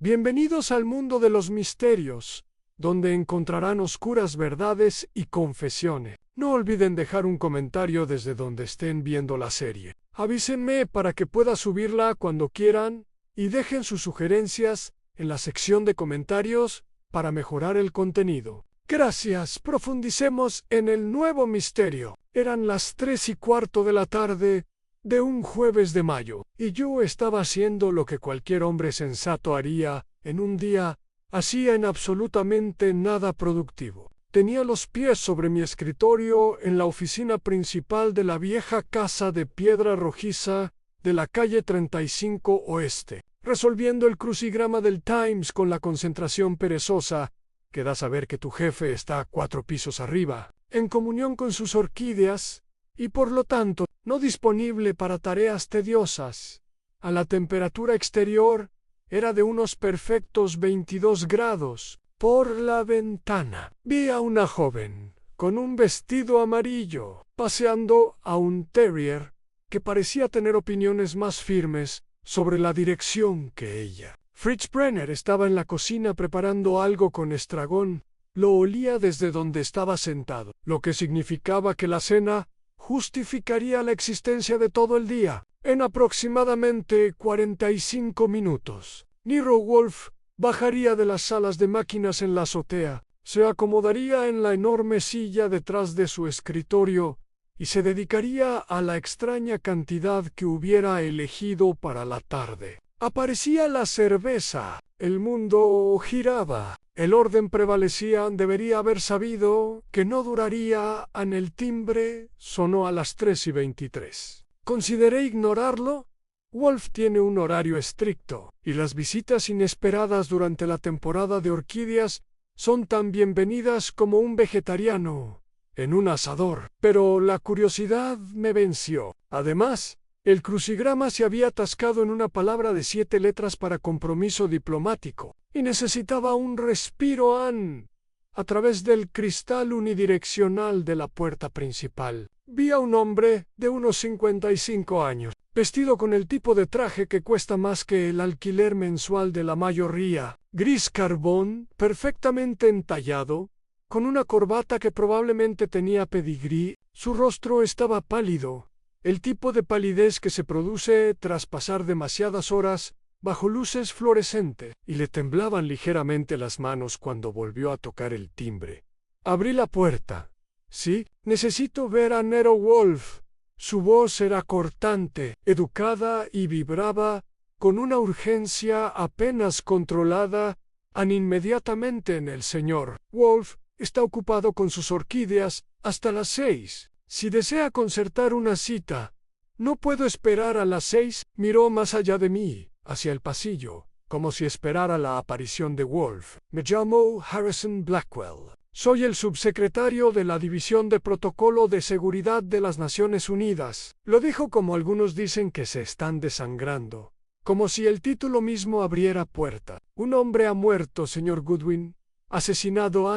Bienvenidos al mundo de los misterios, donde encontrarán oscuras verdades y confesiones. No olviden dejar un comentario desde donde estén viendo la serie. Avísenme para que pueda subirla cuando quieran y dejen sus sugerencias en la sección de comentarios para mejorar el contenido. Gracias, profundicemos en el nuevo misterio. Eran las 3:15 de la tarde de un jueves de mayo, y yo estaba haciendo lo que cualquier hombre sensato haría en un día así en absolutamente nada productivo. Tenía los pies sobre mi escritorio en la oficina principal de la vieja casa de piedra rojiza de la calle 35 Oeste, resolviendo el crucigrama del Times con la concentración perezosa que da saber que tu jefe está 4 pisos arriba, en comunión con sus orquídeas, y por lo tanto no disponible para tareas tediosas. A la temperatura exterior era de unos perfectos 22 grados. Por la ventana vi a una joven con un vestido amarillo paseando a un terrier que parecía tener opiniones más firmes sobre la dirección que ella. Fritz Brenner estaba en la cocina preparando algo con estragón. Lo olía desde donde estaba sentado, lo que significaba que la cena justificaría la existencia de todo el día. En aproximadamente 45 minutos, Nero Wolfe bajaría de las salas de máquinas en la azotea, se acomodaría en la enorme silla detrás de su escritorio y se dedicaría a la extraña cantidad que hubiera elegido para la tarde. Aparecía la cerveza, el mundo giraba, el orden prevalecía, debería haber sabido que no duraría. En el timbre sonó a las 3:23. Consideré ignorarlo. Wolfe tiene un horario estricto, y las visitas inesperadas durante la temporada de orquídeas son tan bienvenidas como un vegetariano en un asador. Pero la curiosidad me venció. Además, el crucigrama se había atascado en una palabra de 7 letras para compromiso diplomático, y necesitaba un respiro a través del cristal unidireccional de la puerta principal. Vi a un hombre de unos 55 años, vestido con el tipo de traje que cuesta más que el alquiler mensual de la mayoría, gris carbón, perfectamente entallado, con una corbata que probablemente tenía pedigrí. Su rostro estaba pálido, el tipo de palidez que se produce tras pasar demasiadas horas bajo luces fluorescentes, y le temblaban ligeramente las manos cuando volvió a tocar el timbre. Abrí la puerta. Sí, necesito ver a Nero Wolfe. Su voz era cortante, educada y vibraba con una urgencia apenas controlada. Inmediatamente en el señor Wolfe está ocupado con sus orquídeas hasta las 6. Si desea concertar una cita, no puedo esperar a las 6. Miró más allá de mí, hacia el pasillo, como si esperara la aparición de Wolfe. Me llamo Harrison Blackwell. Soy el subsecretario de la División de Protocolo de Seguridad de las Naciones Unidas. Lo dijo como algunos dicen que se están desangrando, como si el título mismo abriera puerta. Un hombre ha muerto, señor Goodwin. Asesinado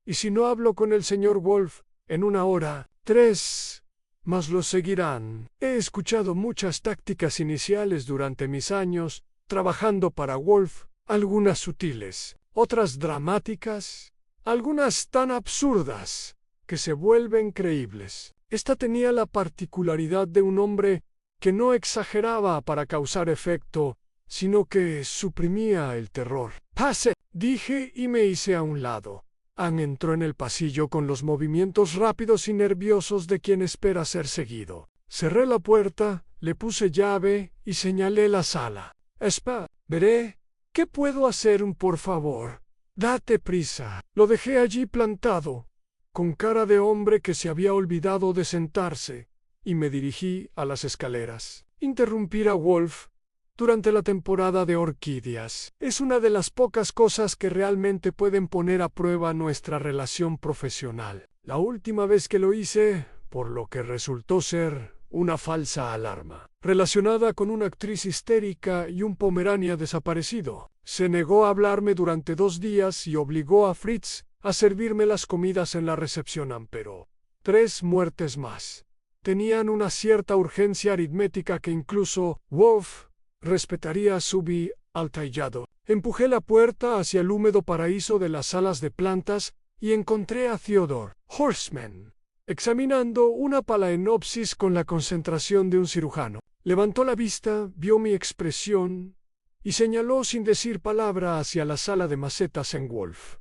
y si no hablo con el señor Wolfe en 1 hora, 3 más lo seguirán. He escuchado muchas tácticas iniciales durante mis años trabajando para Wolfe, algunas sutiles, otras dramáticas, algunas tan absurdas que se vuelven creíbles. Esta tenía la particularidad de un hombre que no exageraba para causar efecto, sino que suprimía el terror. «Pase», dije y me hice a un lado. Entró en el pasillo con los movimientos rápidos y nerviosos de quien espera ser seguido. Cerré la puerta, le puse llave y señalé la sala. Veré. ¿Qué puedo hacer, por favor? Date prisa. Lo dejé allí plantado, con cara de hombre que se había olvidado de sentarse, y me dirigí a las escaleras. Interrumpir a Wolfe durante la temporada de orquídeas es una de las pocas cosas que realmente pueden poner a prueba nuestra relación profesional. La última vez que lo hice, por lo que resultó ser una falsa alarma, relacionada con una actriz histérica y un pomerania desaparecido. Se negó a hablarme durante 2 días y obligó a Fritz a servirme las comidas en la recepción. Pero 3 muertes más tenían una cierta urgencia aritmética que incluso Wolfe respetaría altallado. Empujé la puerta hacia el húmedo paraíso de las salas de plantas y encontré a Theodore Horseman examinando una Phalaenopsis con la concentración de un cirujano. Levantó la vista, vio mi expresión y señaló sin decir palabra hacia la sala de macetas en Wolf.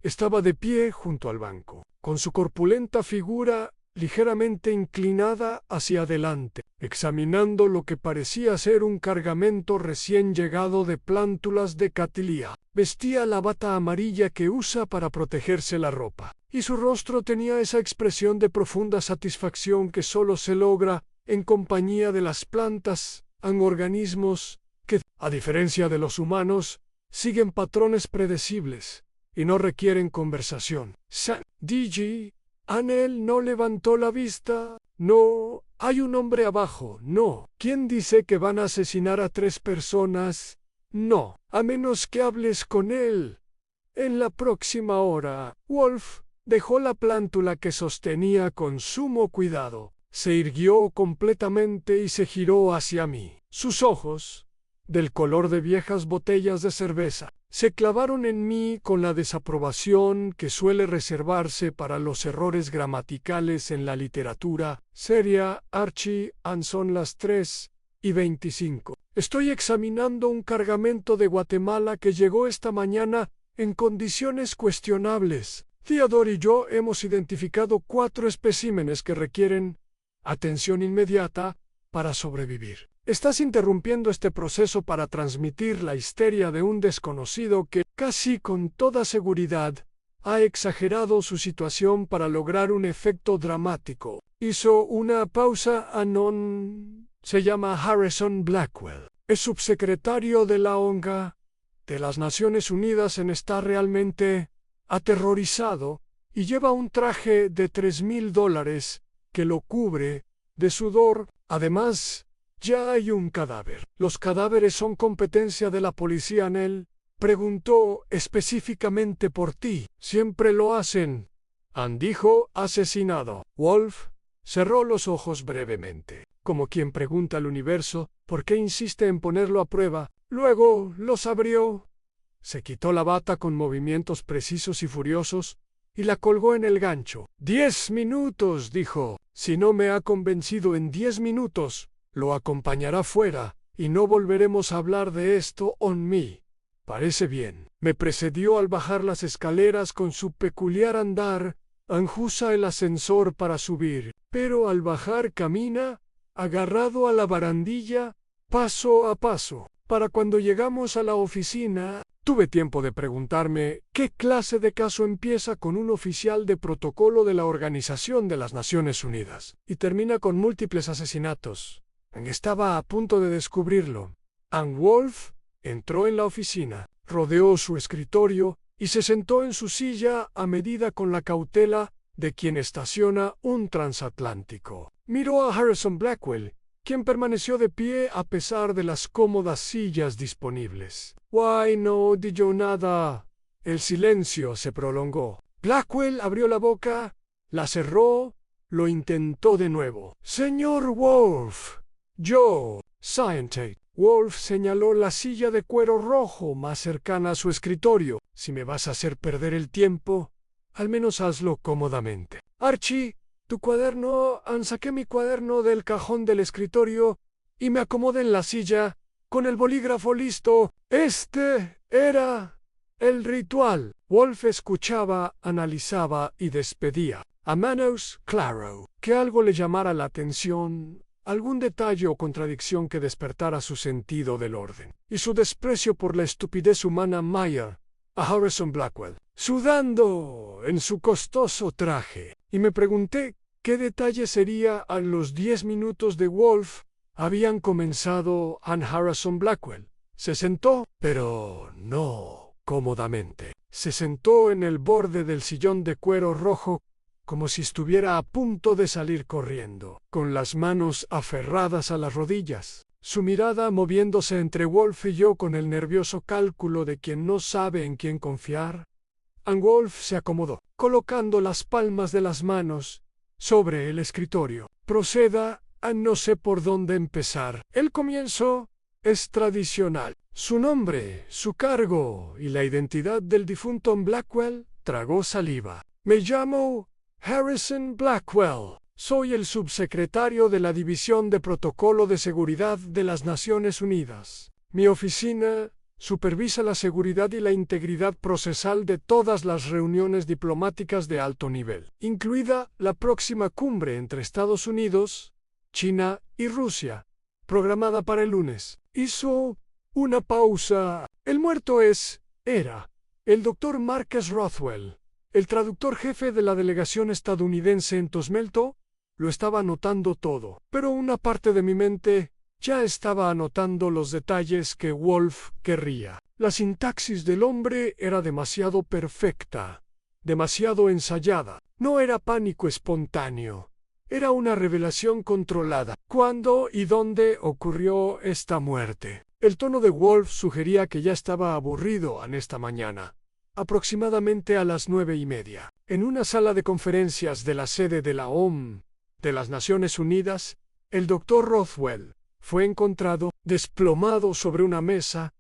Estaba de pie junto al banco, con su corpulenta figura ligeramente inclinada hacia adelante, examinando lo que parecía ser un cargamento recién llegado de plántulas de Catilía. Vestía la bata amarilla que usa para protegerse la ropa, y su rostro tenía esa expresión de profunda satisfacción que solo se logra en compañía de las plantas, organismos que, a diferencia de los humanos, siguen patrones predecibles y no requieren conversación. D.G. Anel no levantó la vista. No, hay un hombre abajo. No. ¿Quién dice que van a asesinar a 3 personas? No, a menos que hables con él. En la próxima hora. Wolf dejó la plántula que sostenía con sumo cuidado. Se irguió completamente y se giró hacia mí. Sus ojos, del color de viejas botellas de cerveza, se clavaron en mí con la desaprobación que suele reservarse para los errores gramaticales en la literatura seria. Archie, son las 3:25. Estoy examinando un cargamento de Guatemala que llegó esta mañana en condiciones cuestionables. Theodore y yo hemos identificado 4 especímenes que requieren atención inmediata para sobrevivir. Estás interrumpiendo este proceso para transmitir la histeria de un desconocido que, casi con toda seguridad, ha exagerado su situación para lograr un efecto dramático. Hizo una pausa. Se llama Harrison Blackwell. Es subsecretario de la ONG de las Naciones Unidas. Está realmente aterrorizado y lleva un traje de $3,000 que lo cubre de sudor. Además, ya hay un cadáver. ¿Los cadáveres son competencia de la policía? Anel preguntó específicamente por ti. Siempre lo hacen. Dijo asesinado. Wolf cerró los ojos brevemente, como quien pregunta al universo por qué insiste en ponerlo a prueba. Luego los abrió. Se quitó la bata con movimientos precisos y furiosos y la colgó en el gancho. 10 minutos, dijo. Si no me ha convencido en 10 minutos, lo acompañará fuera, y no volveremos a hablar de esto on me. Parece bien. Me precedió al bajar las escaleras con su peculiar andar. Usa el ascensor para subir, pero al bajar camina, agarrado a la barandilla, paso a paso. Para cuando llegamos a la oficina, tuve tiempo de preguntarme qué clase de caso empieza con un oficial de protocolo de la Organización de las Naciones Unidas y termina con múltiples asesinatos. Estaba a punto de descubrirlo. Wolf entró en la oficina, rodeó su escritorio y se sentó en su silla a medida con la cautela de quien estaciona un transatlántico. Miró a Harrison Blackwell, quien permaneció de pie a pesar de las cómodas sillas disponibles. No dijo nada. El silencio se prolongó. Blackwell abrió la boca, la cerró, lo intentó de nuevo. Señor Wolf. Yo, Scientist. Wolf señaló la silla de cuero rojo más cercana a su escritorio. Si me vas a hacer perder el tiempo, al menos hazlo cómodamente. Archie, tu cuaderno. Saqué mi cuaderno del cajón del escritorio y me acomodé en la silla, con el bolígrafo listo. Este era el ritual. Wolf escuchaba, analizaba y despedía. A menos, claro, que algo le llamara la atención, algún detalle o contradicción que despertara su sentido del orden y su desprecio por la estupidez humana. A Harrison Blackwell, sudando en su costoso traje, y me pregunté qué detalle sería. A los 10 minutos de Wolf habían comenzado. Harrison Blackwell se sentó, pero no cómodamente. Se sentó en el borde del sillón de cuero rojo, como si estuviera a punto de salir corriendo, con las manos aferradas a las rodillas, su mirada moviéndose entre Wolf y yo con el nervioso cálculo de quien no sabe en quién confiar. Wolf se acomodó, colocando las palmas de las manos sobre el escritorio. Proceda. No sé por dónde empezar. El comienzo es tradicional. Su nombre, su cargo y la identidad del difunto Blackwell tragó saliva. Me llamo Harrison Blackwell. Soy el subsecretario de la División de Protocolo de Seguridad de las Naciones Unidas. Mi oficina supervisa la seguridad y la integridad procesal de todas las reuniones diplomáticas de alto nivel, incluida la próxima cumbre entre Estados Unidos, China y Rusia, programada para el lunes. Hizo una pausa. El muerto era el Dr. Marcus Rothwell, el traductor jefe de la delegación estadounidense en Tosmelto. Lo estaba anotando todo, pero una parte de mi mente ya estaba anotando los detalles que Wolf querría. La sintaxis del hombre era demasiado perfecta, demasiado ensayada. No era pánico espontáneo, era una revelación controlada. ¿Cuándo y dónde ocurrió esta muerte? El tono de Wolf sugería que ya estaba aburrido en esta mañana, aproximadamente a las 9:30. En una sala de conferencias de la sede de la OMS de las Naciones Unidas, el Dr. Rothwell fue encontrado desplomado sobre una mesa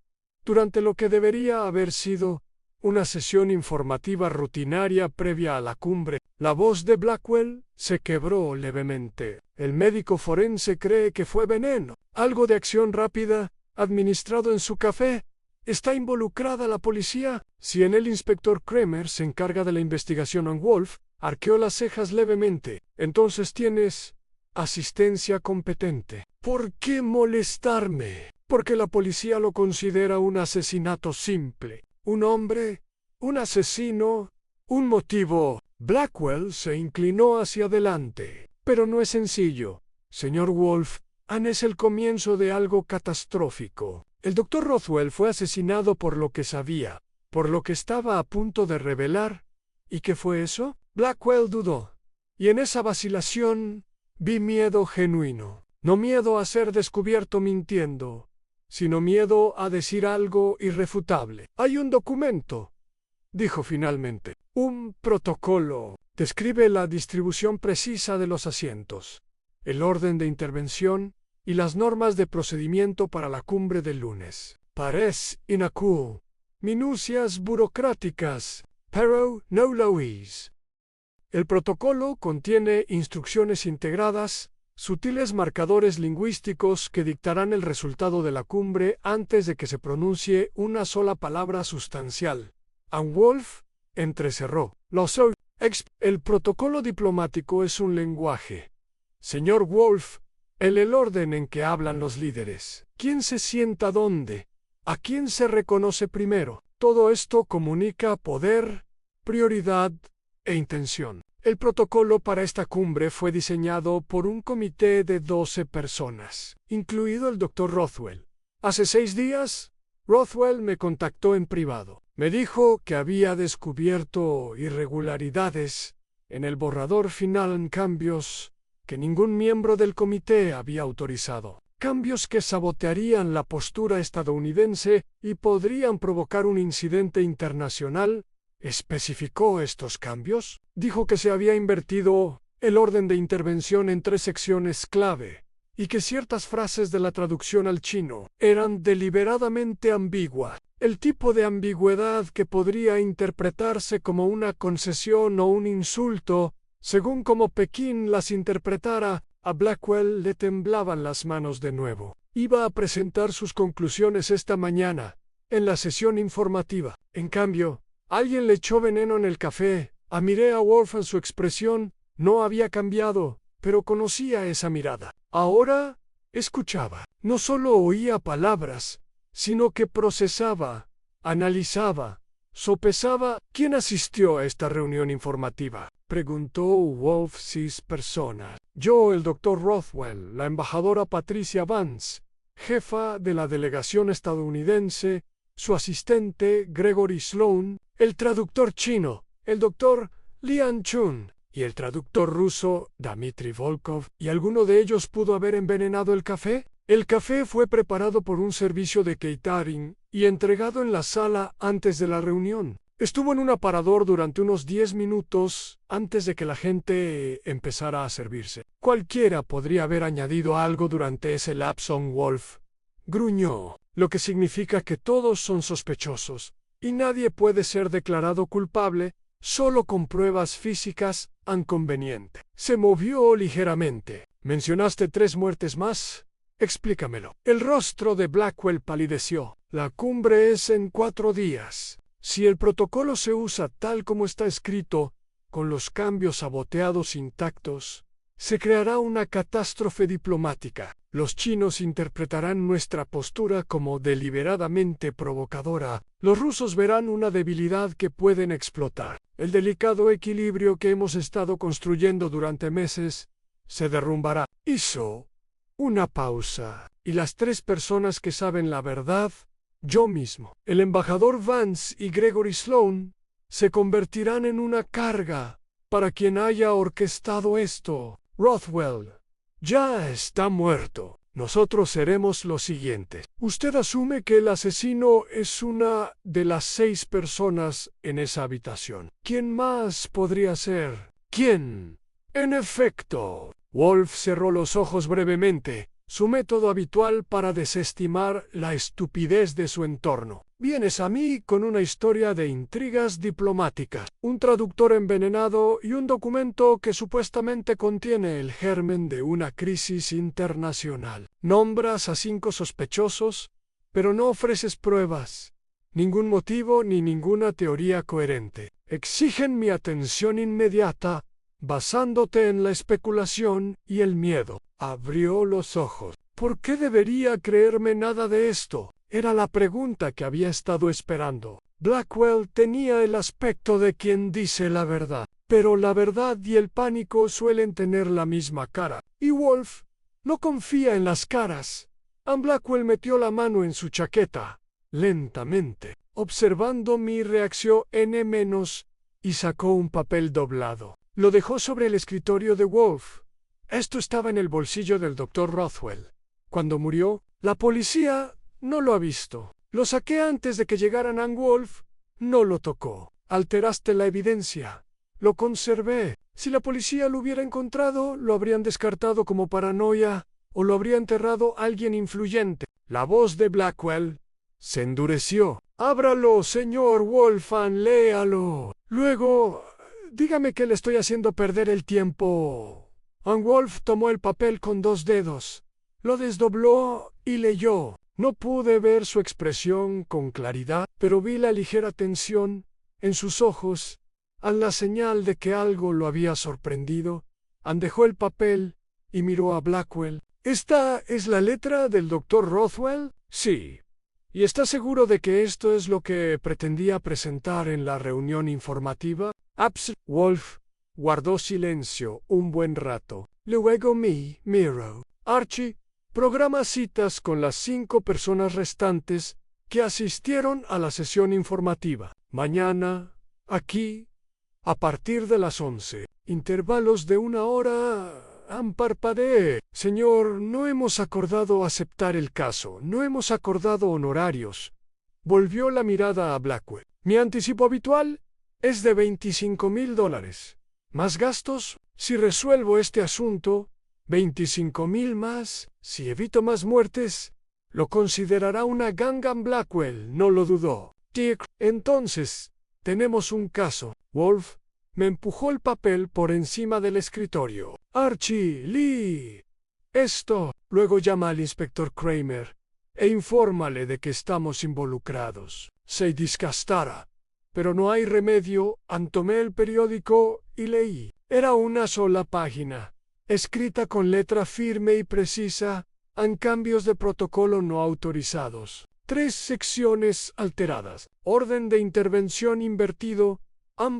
durante lo que debería haber sido una sesión informativa rutinaria previa a la cumbre. La voz de Blackwell se quebró levemente. El médico forense cree que fue veneno. Algo de acción rápida, administrado en su café. ¿Está involucrada la policía? Si en el inspector Kramer se encarga de la investigación en Wolf, arqueó las cejas levemente. Entonces tienes asistencia competente. ¿Por qué molestarme? Porque la policía lo considera un asesinato simple. Un hombre, un asesino, un motivo. Blackwell se inclinó hacia adelante. Pero no es sencillo, señor Wolf. Es el comienzo de algo catastrófico. El Dr. Rothwell fue asesinado por lo que sabía, por lo que estaba a punto de revelar. ¿Y qué fue eso? Blackwell dudó. Y en esa vacilación vi miedo genuino. No miedo a ser descubierto mintiendo, sino miedo a decir algo irrefutable. Hay un documento, dijo finalmente. Un protocolo. Describe la distribución precisa de los asientos, el orden de intervención y las normas de procedimiento para la cumbre del lunes. Parece innocuo. Minucias burocráticas, pero no lo es. El protocolo contiene instrucciones integradas, sutiles marcadores lingüísticos que dictarán el resultado de la cumbre antes de que se pronuncie una sola palabra sustancial. Wolf entrecerró. El protocolo diplomático es un lenguaje. Señor Wolf, el orden en que hablan los líderes. ¿Quién se sienta dónde? ¿A quién se reconoce primero? Todo esto comunica poder, prioridad e intención. El protocolo para esta cumbre fue diseñado por un comité de 12 personas, incluido el Dr. Rothwell. Hace 6 días, Rothwell me contactó en privado. Me dijo que había descubierto irregularidades en el borrador final en cambios que ningún miembro del comité había autorizado. Cambios que sabotearían la postura estadounidense y podrían provocar un incidente internacional. ¿Especificó estos cambios? Dijo que se había invertido el orden de intervención en 3 secciones clave y que ciertas frases de la traducción al chino eran deliberadamente ambiguas. El tipo de ambigüedad que podría interpretarse como una concesión o un insulto, según como Pekín las interpretara. A Blackwell le temblaban las manos de nuevo. Iba a presentar sus conclusiones esta mañana, en la sesión informativa. En cambio, alguien le echó veneno en el café. Miré a Wolf en su expresión. No había cambiado, pero conocía esa mirada. Ahora escuchaba. No solo oía palabras, sino que procesaba, analizaba, sopesaba. ¿Quién asistió a esta reunión informativa?, preguntó Wolf 6 personas. Yo, el Dr. Rothwell, la embajadora Patricia Vance, jefa de la delegación estadounidense, su asistente Gregory Sloan, el traductor chino, el Dr. Lian Chun, y el traductor ruso Dmitry Volkov. ¿Y alguno de ellos pudo haber envenenado el café? El café fue preparado por un servicio de catering y entregado en la sala antes de la reunión. Estuvo en un aparador durante unos 10 minutos antes de que la gente empezara a servirse. Cualquiera podría haber añadido algo durante ese lapso. Wolf gruñó, lo que significa que todos son sospechosos, y nadie puede ser declarado culpable solo con pruebas físicas inconvenientes. Se movió ligeramente. ¿Mencionaste 3 muertes más? Explícamelo. El rostro de Blackwell palideció. La cumbre es en 4 días. Si el protocolo se usa tal como está escrito, con los cambios saboteados intactos, se creará una catástrofe diplomática. Los chinos interpretarán nuestra postura como deliberadamente provocadora. Los rusos verán una debilidad que pueden explotar. El delicado equilibrio que hemos estado construyendo durante meses se derrumbará. Hizo una pausa. Y las 3 personas que saben la verdad, yo mismo, el embajador Vance y Gregory Sloan, se convertirán en una carga para quien haya orquestado esto. Rothwell ya está muerto. Nosotros seremos los siguientes. Usted asume que el asesino es una de las 6 personas en esa habitación. ¿Quién más podría ser? ¿Quién? En efecto. Wolf cerró los ojos brevemente, su método habitual para desestimar la estupidez de su entorno. Vienes a mí con una historia de intrigas diplomáticas, un traductor envenenado y un documento que supuestamente contiene el germen de una crisis internacional. Nombras a 5 sospechosos, pero no ofreces pruebas, ningún motivo ni ninguna teoría coherente. Exigen mi atención inmediata, basándote en la especulación y el miedo. Abrió los ojos. ¿Por qué debería creerme nada de esto? Era la pregunta que había estado esperando. Blackwell tenía el aspecto de quien dice la verdad, pero la verdad y el pánico suelen tener la misma cara. Y Wolf no confía en las caras. Blackwell metió la mano en su chaqueta, lentamente, observando mi reacción y sacó un papel doblado. Lo dejó sobre el escritorio de Wolf. Esto estaba en el bolsillo del Dr. Rothwell. Cuando murió, la policía no lo ha visto. Lo saqué antes de que llegaran a Wolf. No lo tocó. Alteraste la evidencia. Lo conservé. Si la policía lo hubiera encontrado, lo habrían descartado como paranoia o lo habría enterrado alguien influyente. La voz de Blackwell se endureció. Ábralo, señor Wolfan, léalo. Luego, dígame que le estoy haciendo perder el tiempo. Wolf tomó el papel con 2 dedos. Lo desdobló y leyó. No pude ver su expresión con claridad, pero vi la ligera tensión en sus ojos, a la señal de que algo lo había sorprendido. Dejó el papel y miró a Blackwell. ¿Esta es la letra del Dr. Rothwell? Sí. ¿Y está seguro de que esto es lo que pretendía presentar en la reunión informativa? Wolf guardó silencio un buen rato. Luego miró. Archie, programa citas con las 5 personas restantes que asistieron a la sesión informativa. Mañana, aquí, a partir de las 11. Intervalos de 1 hora. Parpadeé. Señor, no hemos acordado aceptar el caso. No hemos acordado honorarios. Volvió la mirada a Blackwell. Mi anticipo habitual es de $25,000. ¿Más gastos? Si resuelvo este asunto, 25,000 más. Si evito más muertes, lo considerará una ganga. Blackwell no lo dudó. Dick, entonces, tenemos un caso. Wolf me empujó el papel por encima del escritorio. Archie, Lee. Esto. Luego llama al inspector Kramer e infórmale de que estamos involucrados. Se disgustara. Pero no hay remedio. Tomé el periódico y leí. Era una sola página, escrita con letra firme y precisa, en cambios de protocolo no autorizados. 3 secciones alteradas. Orden de intervención invertido.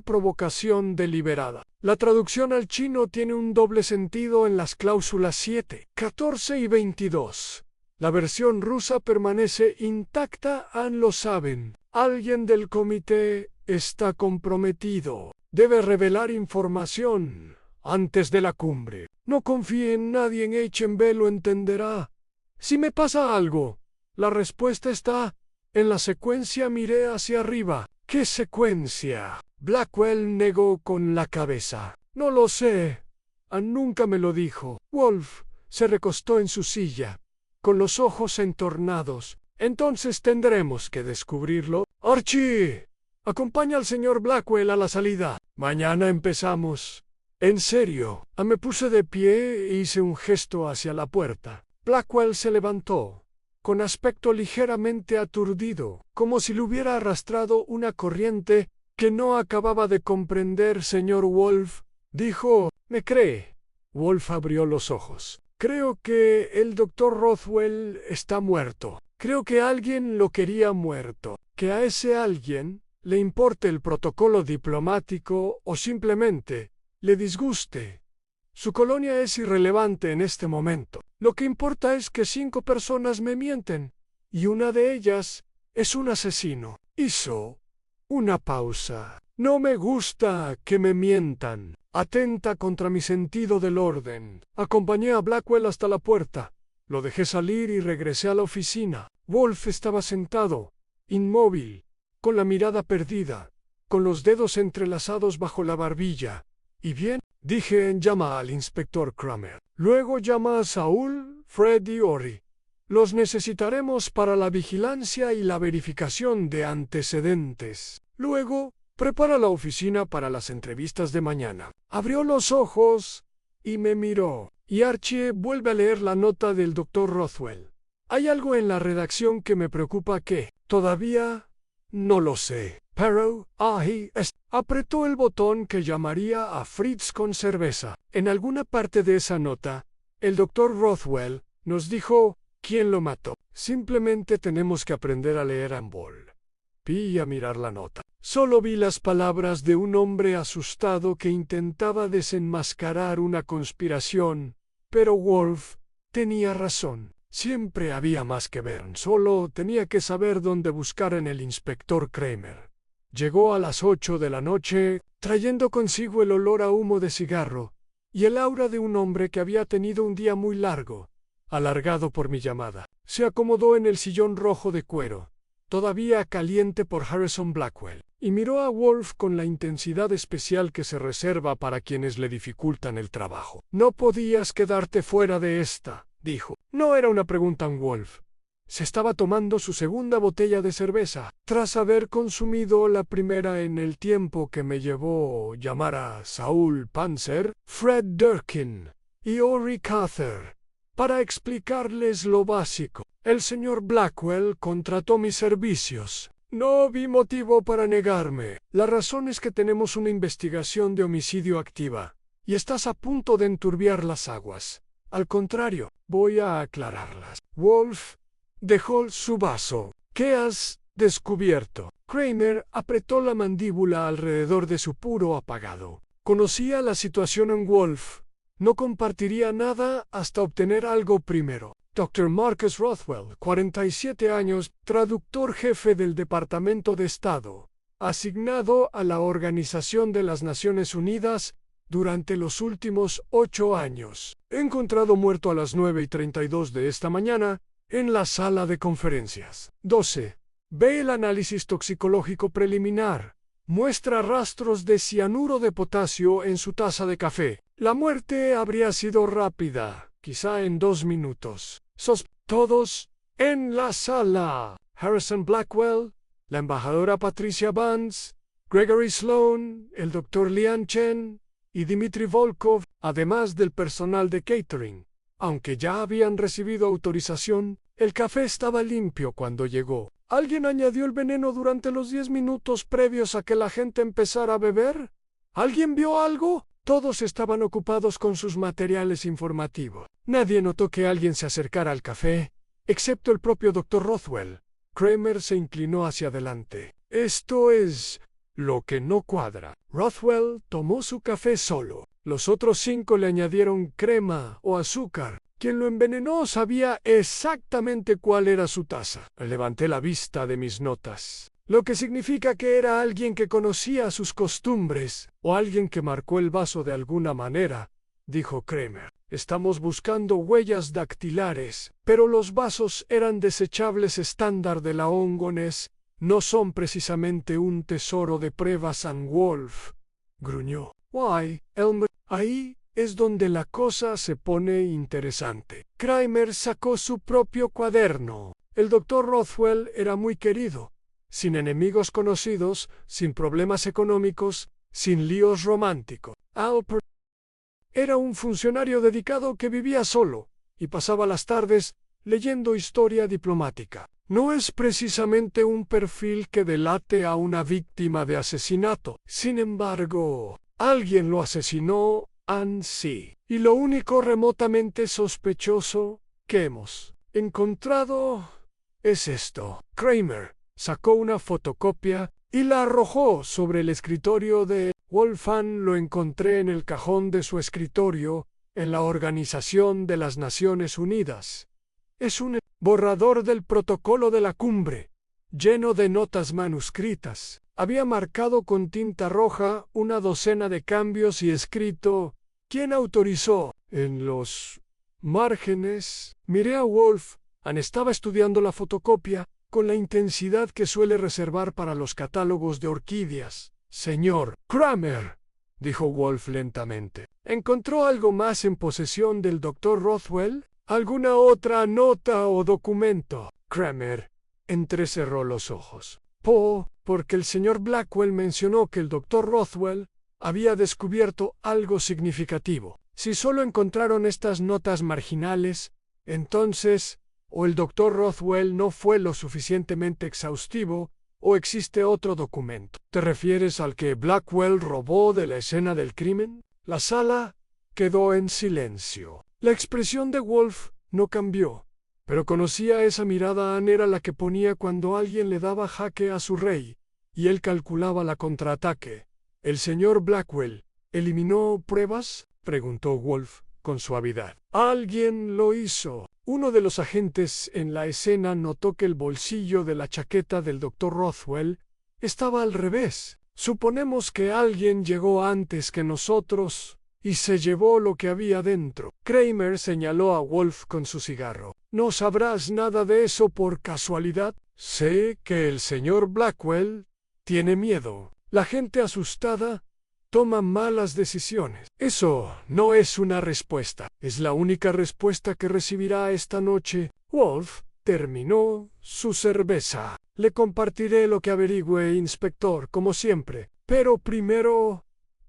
Provocación deliberada. La traducción al chino tiene un doble sentido en las cláusulas 7, 14 y 22. La versión rusa permanece intacta. Lo saben. Alguien del comité está comprometido. Debe revelar información antes de la cumbre. No confíe en nadie. HMB lo entenderá. Si me pasa algo, la respuesta está en la secuencia. Miré hacia arriba. ¿Qué secuencia? Blackwell negó con la cabeza. No lo sé. Nunca me lo dijo. Wolf se recostó en su silla. con los ojos entornados. Entonces tendremos que descubrirlo. Archie, acompaña al señor Blackwell a la salida. Mañana empezamos. En serio. Me puse de pie e hice un gesto hacia la puerta. Blackwell se levantó, con aspecto ligeramente aturdido, como si le hubiera arrastrado una corriente que no acababa de comprender. Señor Wolf, dijo, ¿me cree? Wolf abrió los ojos. Creo que el doctor Rothwell está muerto. Creo que alguien lo quería muerto. Que a ese alguien le importe el protocolo diplomático o simplemente le disguste. Su colonia es irrelevante en este momento. Lo que importa es que 5 personas me mienten, y una de ellas es un asesino. Hizo una pausa. No me gusta que me mientan. Atenta contra mi sentido del orden. Acompañé a Blackwell hasta la puerta. Lo dejé salir y regresé a la oficina. Wolf estaba sentado, inmóvil, con la mirada perdida, con los dedos entrelazados bajo la barbilla. ¿Y bien? Dije, llama al inspector Kramer. Luego llama a Saúl, Fred y Ori. Los necesitaremos para la vigilancia y la verificación de antecedentes. Luego, prepara la oficina para las entrevistas de mañana. Abrió los ojos y me miró. Y Archie vuelve a leer la nota del doctor Rothwell. Hay algo en la redacción que me preocupa que todavía no lo sé. Pero, ahí apretó el botón que llamaría a Fritz con cerveza. En alguna parte de esa nota, el doctor Rothwell nos dijo quién lo mató. Simplemente tenemos que aprender a leer en vol. Vi a mirar la nota. Solo vi las palabras de un hombre asustado que intentaba desenmascarar una conspiración, pero Wolf tenía razón. Siempre había más que ver, solo tenía que saber dónde buscar en el inspector Kramer. Llegó a las 8 de la noche, trayendo consigo el olor a humo de cigarro y el aura de un hombre que había tenido un día muy largo, alargado por mi llamada. Se acomodó en el sillón rojo de cuero, todavía caliente por Harrison Blackwell, y miró a Wolf con la intensidad especial que se reserva para quienes le dificultan el trabajo. No podías quedarte fuera de esta, dijo. No era una pregunta en Wolf. Se estaba tomando su segunda botella de cerveza, tras haber consumido la primera en el tiempo que me llevó llamar a Saúl Panzer, Fred Durkin y Ori Cather, para explicarles lo básico. El señor Blackwell contrató mis servicios. No vi motivo para negarme. La razón es que tenemos una investigación de homicidio activa, y estás a punto de enturbiar las aguas. Al contrario, voy a aclararlas. Wolf dejó su vaso. ¿Qué has descubierto? Kramer apretó la mandíbula alrededor de su puro apagado. Conocía la situación en Wolf. No compartiría nada hasta obtener algo primero. Dr. Marcus Rothwell, 47 años, traductor jefe del Departamento de Estado, asignado a la Organización de las Naciones Unidas durante los últimos 8 años. Encontrado muerto a las 9:32 de esta mañana, en la sala de conferencias. 12. Ve el análisis toxicológico preliminar. Muestra rastros de cianuro de potasio en su taza de café. La muerte habría sido rápida, quizá en 2 minutos. Todos en la sala. Harrison Blackwell, la embajadora Patricia Vance, Gregory Sloan, el Dr. Lian Chen y Dmitry Volkov, además del personal de catering. Aunque ya habían recibido autorización, el café estaba limpio cuando llegó. ¿Alguien añadió el veneno durante los 10 minutos previos a que la gente empezara a beber? ¿Alguien vio algo? Todos estaban ocupados con sus materiales informativos. Nadie notó que alguien se acercara al café, excepto el propio Dr. Rothwell. Kramer se inclinó hacia adelante. Esto es lo que no cuadra. Rothwell tomó su café solo. Los otros 5 le añadieron crema o azúcar. Quien lo envenenó sabía exactamente cuál era su taza. Levanté la vista de mis notas, lo que significa que era alguien que conocía sus costumbres, o alguien que marcó el vaso de alguna manera, dijo Kramer. Estamos buscando huellas dactilares, pero los vasos eran desechables estándar de la Ongones. No son precisamente un tesoro de pruebas en Wolf, gruñó. Why, Elmer, ahí es donde la cosa se pone interesante. Kramer sacó su propio cuaderno. El doctor Rothwell era muy querido, sin enemigos conocidos, sin problemas económicos, sin líos románticos. Alpert era un funcionario dedicado que vivía solo y pasaba las tardes leyendo historia diplomática. No es precisamente un perfil que delate a una víctima de asesinato. Sin embargo, alguien lo asesinó, sí. Y lo único remotamente sospechoso que hemos encontrado es esto. Kramer sacó una fotocopia y la arrojó sobre el escritorio de Wolfgang. Lo encontré en el cajón de su escritorio en la Organización de las Naciones Unidas. Es un borrador del protocolo de la cumbre, lleno de notas manuscritas. Había marcado con tinta roja una docena de cambios y escrito «¿Quién autorizó?» en los márgenes. Miré a Wolf. Estaba estudiando la fotocopia con la intensidad que suele reservar para los catálogos de orquídeas. «Señor Kramer», dijo Wolf lentamente, «¿encontró algo más en posesión del doctor Rothwell? ¿Alguna otra nota o documento?» Kramer entrecerró los ojos. Porque el señor Blackwell mencionó que el doctor Rothwell había descubierto algo significativo. Si solo encontraron estas notas marginales, entonces o el doctor Rothwell no fue lo suficientemente exhaustivo, o existe otro documento. ¿Te refieres al que Blackwell robó de la escena del crimen? La sala quedó en silencio. La expresión de Wolf no cambió, pero conocía esa mirada anera la que ponía cuando alguien le daba jaque a su rey, y él calculaba la contraataque. ¿El señor Blackwell eliminó pruebas?, preguntó Wolf con suavidad. «Alguien lo hizo». Uno de los agentes en la escena notó que el bolsillo de la chaqueta del doctor Rothwell estaba al revés. «Suponemos que alguien llegó antes que nosotros y se llevó lo que había dentro». Kramer señaló a Wolf con su cigarro. «¿No sabrás nada de eso por casualidad?» «Sé que el señor Blackwell tiene miedo. La gente asustada toma malas decisiones». «Eso no es una respuesta. Es la única respuesta que recibirá esta noche». Wolf terminó su cerveza. «Le compartiré lo que averigüe, inspector, como siempre. Pero primero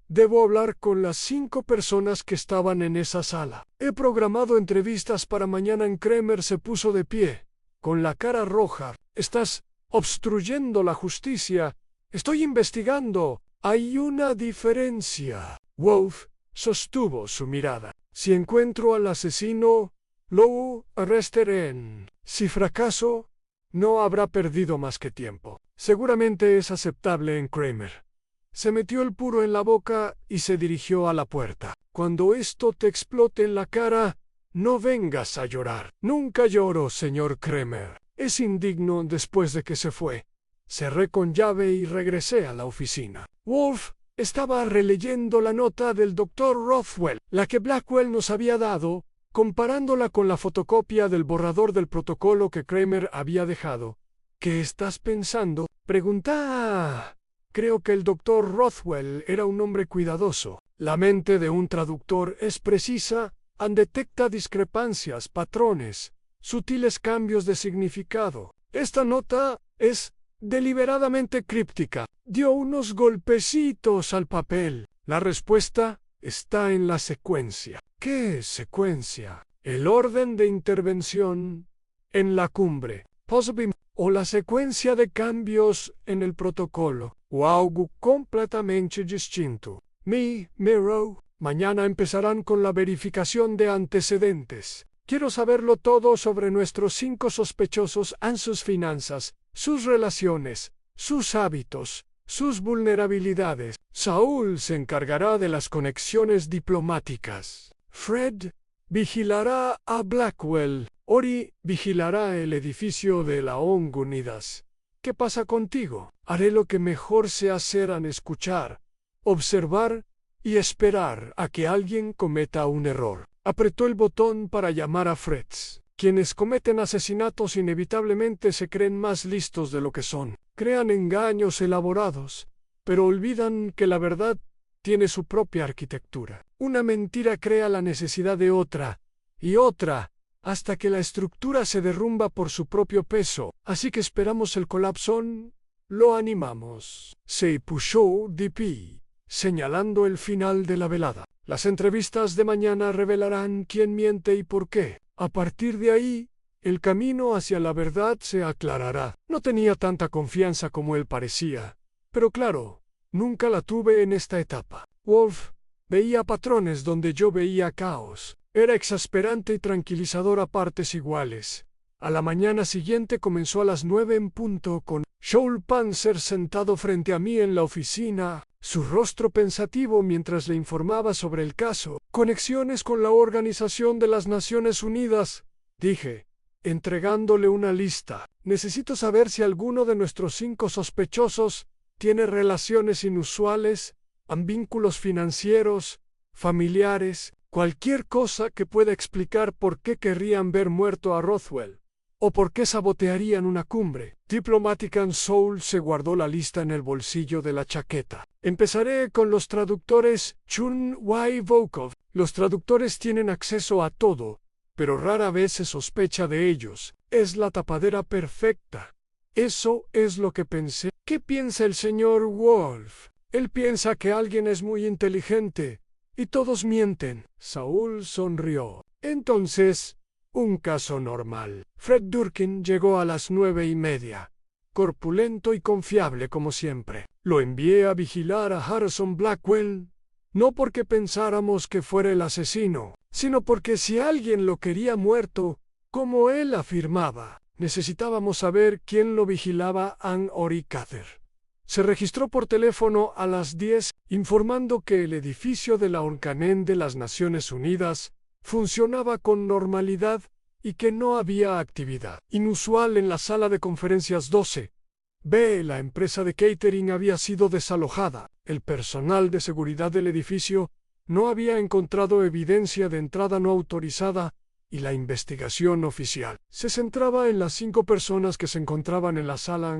debo hablar con las 5 personas que estaban en esa sala. He programado entrevistas para mañana». Kramer se puso de pie, con la cara roja. «Estás obstruyendo la justicia. Estoy investigando». «Hay una diferencia». Wolf sostuvo su mirada. «Si encuentro al asesino, lo arrestaré. Si fracaso, no habrá perdido más que tiempo». «Seguramente es aceptable en Kramer». Se metió el puro en la boca y se dirigió a la puerta. «Cuando esto te explote en la cara, no vengas a llorar». «Nunca lloro, señor Kramer. Es indigno». Después de que se fue, cerré con llave y regresé a la oficina. Wolf estaba releyendo la nota del doctor Rothwell, la que Blackwell nos había dado, comparándola con la fotocopia del borrador del protocolo que Kramer había dejado. «¿Qué estás pensando?», preguntá. «Creo que el doctor Rothwell era un hombre cuidadoso. La mente de un traductor es precisa, detecta discrepancias, patrones, sutiles cambios de significado. Esta nota es deliberadamente críptica». Dio unos golpecitos al papel. «La respuesta está en la secuencia». «¿Qué secuencia?». «El orden de intervención en la cumbre, o la secuencia de cambios en el protocolo, o algo completamente distinto». «Miro, mañana empezarán con la verificación de antecedentes. Quiero saberlo todo sobre nuestros 5 sospechosos, sus finanzas, sus relaciones, sus hábitos, sus vulnerabilidades. Saúl se encargará de las conexiones diplomáticas. Fred vigilará a Blackwell. Ori vigilará el edificio de la ONG Unidas. ¿Qué pasa contigo? Haré lo que mejor sé hacer: escuchar, observar y esperar a que alguien cometa un error». Apretó el botón para llamar a Fritz. «Quienes cometen asesinatos inevitablemente se creen más listos de lo que son. Crean engaños elaborados, pero olvidan que la verdad tiene su propia arquitectura. Una mentira crea la necesidad de otra, y otra, hasta que la estructura se derrumba por su propio peso. Así que esperamos el colapso. Lo animamos. Se puso de pie, señalando el final de la velada. Las entrevistas de mañana revelarán quién miente y por qué. A partir de ahí, el camino hacia la verdad se aclarará. No tenía tanta confianza como él parecía, pero claro, nunca la tuve en esta etapa. Wolf veía patrones donde yo veía caos. Era exasperante y tranquilizador a partes iguales. A la mañana siguiente comenzó a las 9 en punto con Shaul Panzer sentado frente a mí en la oficina, su rostro pensativo mientras le informaba sobre el caso. Conexiones con la Organización de las Naciones Unidas, dije, entregándole una lista. Necesito saber si alguno de nuestros 5 sospechosos tiene relaciones inusuales, vínculos financieros, familiares, cualquier cosa que pueda explicar por qué querrían ver muerto a Rothwell, o por qué sabotearían una cumbre. Diplomatic Soul se guardó la lista en el bolsillo de la chaqueta. Empezaré con los traductores Chun Wai Volkov. Los traductores tienen acceso a todo, pero rara vez se sospecha de ellos. Es la tapadera perfecta. Eso es lo que pensé. ¿Qué piensa el señor Wolf? Él piensa que alguien es muy inteligente, y todos mienten. Saúl sonrió. Entonces, un caso normal. Fred Durkin llegó a las 9:30, corpulento y confiable como siempre. Lo envié a vigilar a Harrison Blackwell, no porque pensáramos que fuera el asesino, sino porque si alguien lo quería muerto, como él afirmaba, necesitábamos saber quién lo vigilaba. Ann Oricacer se registró por teléfono a las 10, informando que el edificio de la ONCANEN de las Naciones Unidas funcionaba con normalidad y que no había actividad inusual en la sala de conferencias 12. B. La empresa de catering había sido desalojada. El personal de seguridad del edificio no había encontrado evidencia de entrada no autorizada y la investigación oficial se centraba en las 5 personas que se encontraban en la sala.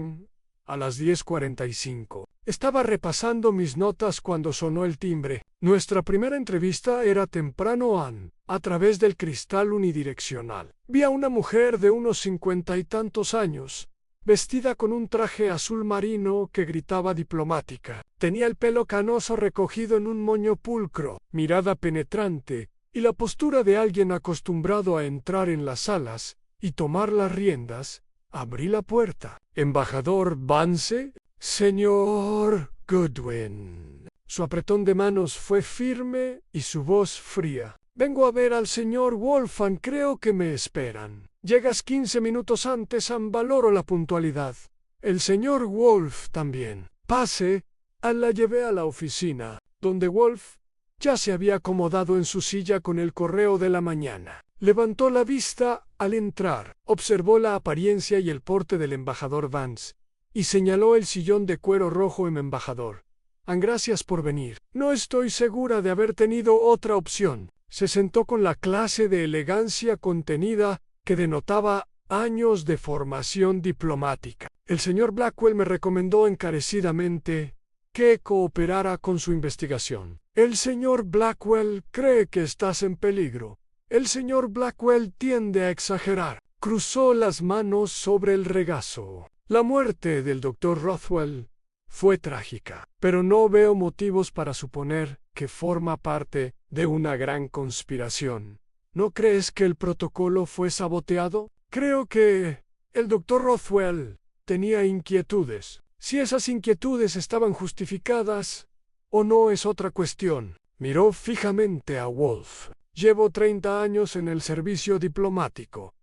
A las 10:45. Estaba repasando mis notas cuando sonó el timbre. Nuestra primera entrevista era temprano a través del cristal unidireccional. Vi a una mujer de unos 50 y tantos años, vestida con un traje azul marino que gritaba diplomática. Tenía el pelo canoso recogido en un moño pulcro, mirada penetrante, y la postura de alguien acostumbrado a entrar en las salas y tomar las riendas. Abrí la puerta. Embajador Vance, señor Goodwin. Su apretón de manos fue firme y su voz fría. Vengo a ver al señor Wolfgang, creo que me esperan. Llegas 15 minutos antes, valoro la puntualidad. El señor Wolf también. Pase. La llevé a la oficina, donde Wolf ya se había acomodado en su silla con el correo de la mañana. Levantó la vista al entrar, observó la apariencia y el porte del embajador Vance, y señaló el sillón de cuero rojo en embajador. Gracias por venir. No estoy segura de haber tenido otra opción. Se sentó con la clase de elegancia contenida que denotaba años de formación diplomática. El señor Blackwell me recomendó encarecidamente que cooperara con su investigación. El señor Blackwell cree que estás en peligro. El señor Blackwell tiende a exagerar. Cruzó las manos sobre el regazo. La muerte del Dr. Rothwell fue trágica, pero no veo motivos para suponer que forma parte de una gran conspiración. ¿No crees que el protocolo fue saboteado? Creo que el Dr. Rothwell tenía inquietudes. Si esas inquietudes estaban justificadas o no es otra cuestión. Miró fijamente a Wolf. Llevo 30 años en el servicio diplomático.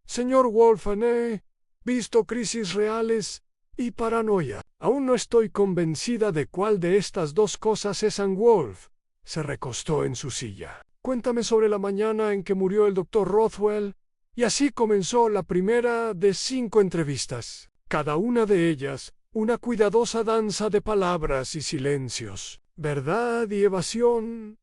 Señor Wolfgang, he visto crisis reales y paranoia. Aún no estoy convencida de cuál de estas dos cosas es. Wolf se recostó en su silla. Cuéntame sobre la mañana en que murió el Dr. Rothwell. Y así comenzó la primera de 5 entrevistas. Cada una de ellas, una cuidadosa danza de palabras y silencios. Verdad y evasión.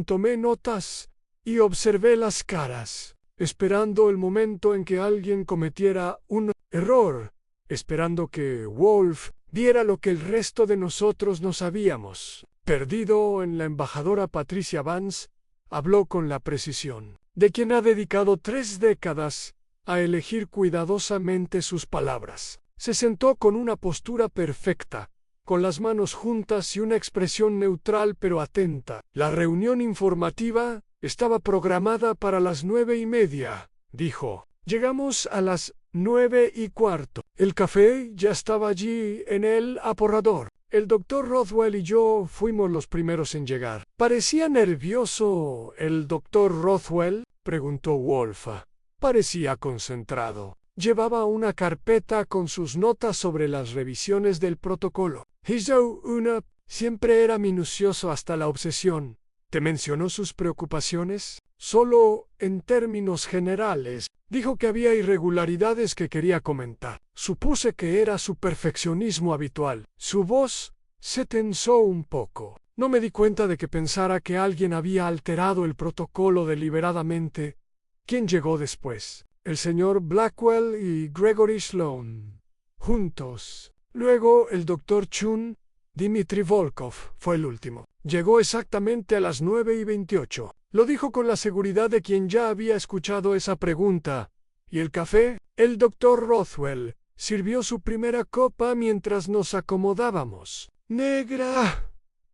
Tomé notas y observé las caras, esperando el momento en que alguien cometiera un error, esperando que Wolf viera lo que el resto de nosotros no sabíamos. perdido en la embajadora Patricia Vance habló con la precisión de quien ha dedicado 3 décadas a elegir cuidadosamente sus palabras. Se sentó con una postura perfecta, con las manos juntas y una expresión neutral pero atenta. La reunión informativa estaba programada para las 9:30, dijo. Llegamos a las 9:15. El café ya estaba allí en el aporrador. El doctor Rothwell y yo fuimos los primeros en llegar. ¿Parecía nervioso el doctor Rothwell?, preguntó Wolfe. Parecía concentrado. Llevaba una carpeta con sus notas sobre las revisiones del protocolo. Hizo una... Siempre era minucioso hasta la obsesión. ¿Te mencionó sus preocupaciones? Solo en términos generales. Dijo que había irregularidades que quería comentar. Supuse que era su perfeccionismo habitual. Su voz se tensó un poco. No me di cuenta de que pensara que alguien había alterado el protocolo deliberadamente. ¿Quién llegó después? El señor Blackwell y Gregory Sloane. Juntos. Luego el doctor Chun. Dmitri Volkov fue el último. Llegó exactamente a las 9:28. Lo dijo con la seguridad de quien ya había escuchado esa pregunta. ¿Y el café? El doctor Rothwell sirvió su primera copa mientras nos acomodábamos. Negra,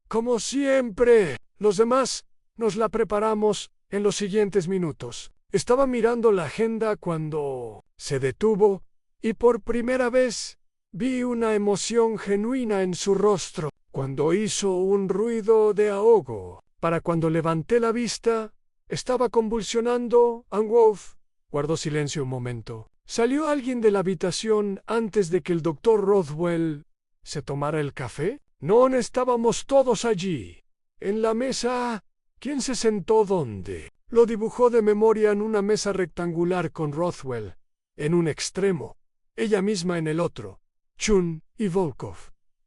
como siempre. Los demás nos la preparamos en los siguientes minutos. Estaba mirando la agenda cuando se detuvo y por primera vez vi una emoción genuina en su rostro. Cuando hizo un ruido de ahogo. Para cuando levanté la vista, estaba convulsionando. Wolfe guardó silencio un momento. ¿Salió alguien de la habitación antes de que el doctor Rothwell se tomara el café? No, estábamos todos allí. En la mesa. ¿Quién se sentó dónde? Lo dibujó de memoria en una mesa rectangular con Rothwell en un extremo, ella misma en el otro, Chun y Volkov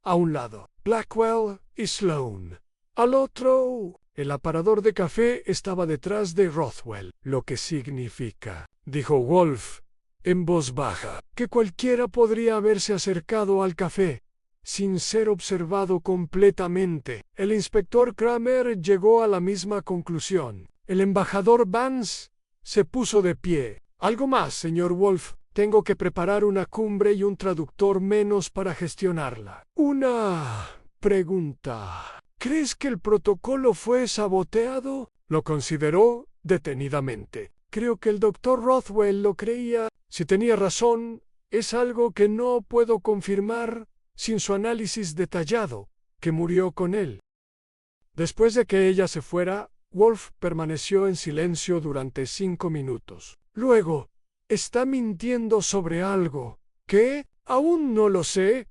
a un lado, Blackwell y Sloane al otro. El aparador de café estaba detrás de Rothwell, lo que significa, dijo Wolfe en voz baja, que cualquiera podría haberse acercado al café sin ser observado completamente. El inspector Kramer llegó a la misma conclusión. El embajador Vance se puso de pie. Algo más, señor Wolfe. Tengo que preparar una cumbre y un traductor menos para gestionarla. Una pregunta. ¿Crees que el protocolo fue saboteado? Lo consideró detenidamente. Creo que el doctor Rothwell lo creía. Si tenía razón, es algo que no puedo confirmar sin su análisis detallado, que murió con él. Después de que ella se fuera, Wolfe permaneció en silencio durante 5 minutos. Luego, ¿está mintiendo sobre algo? ¿Qué? Aún no lo sé.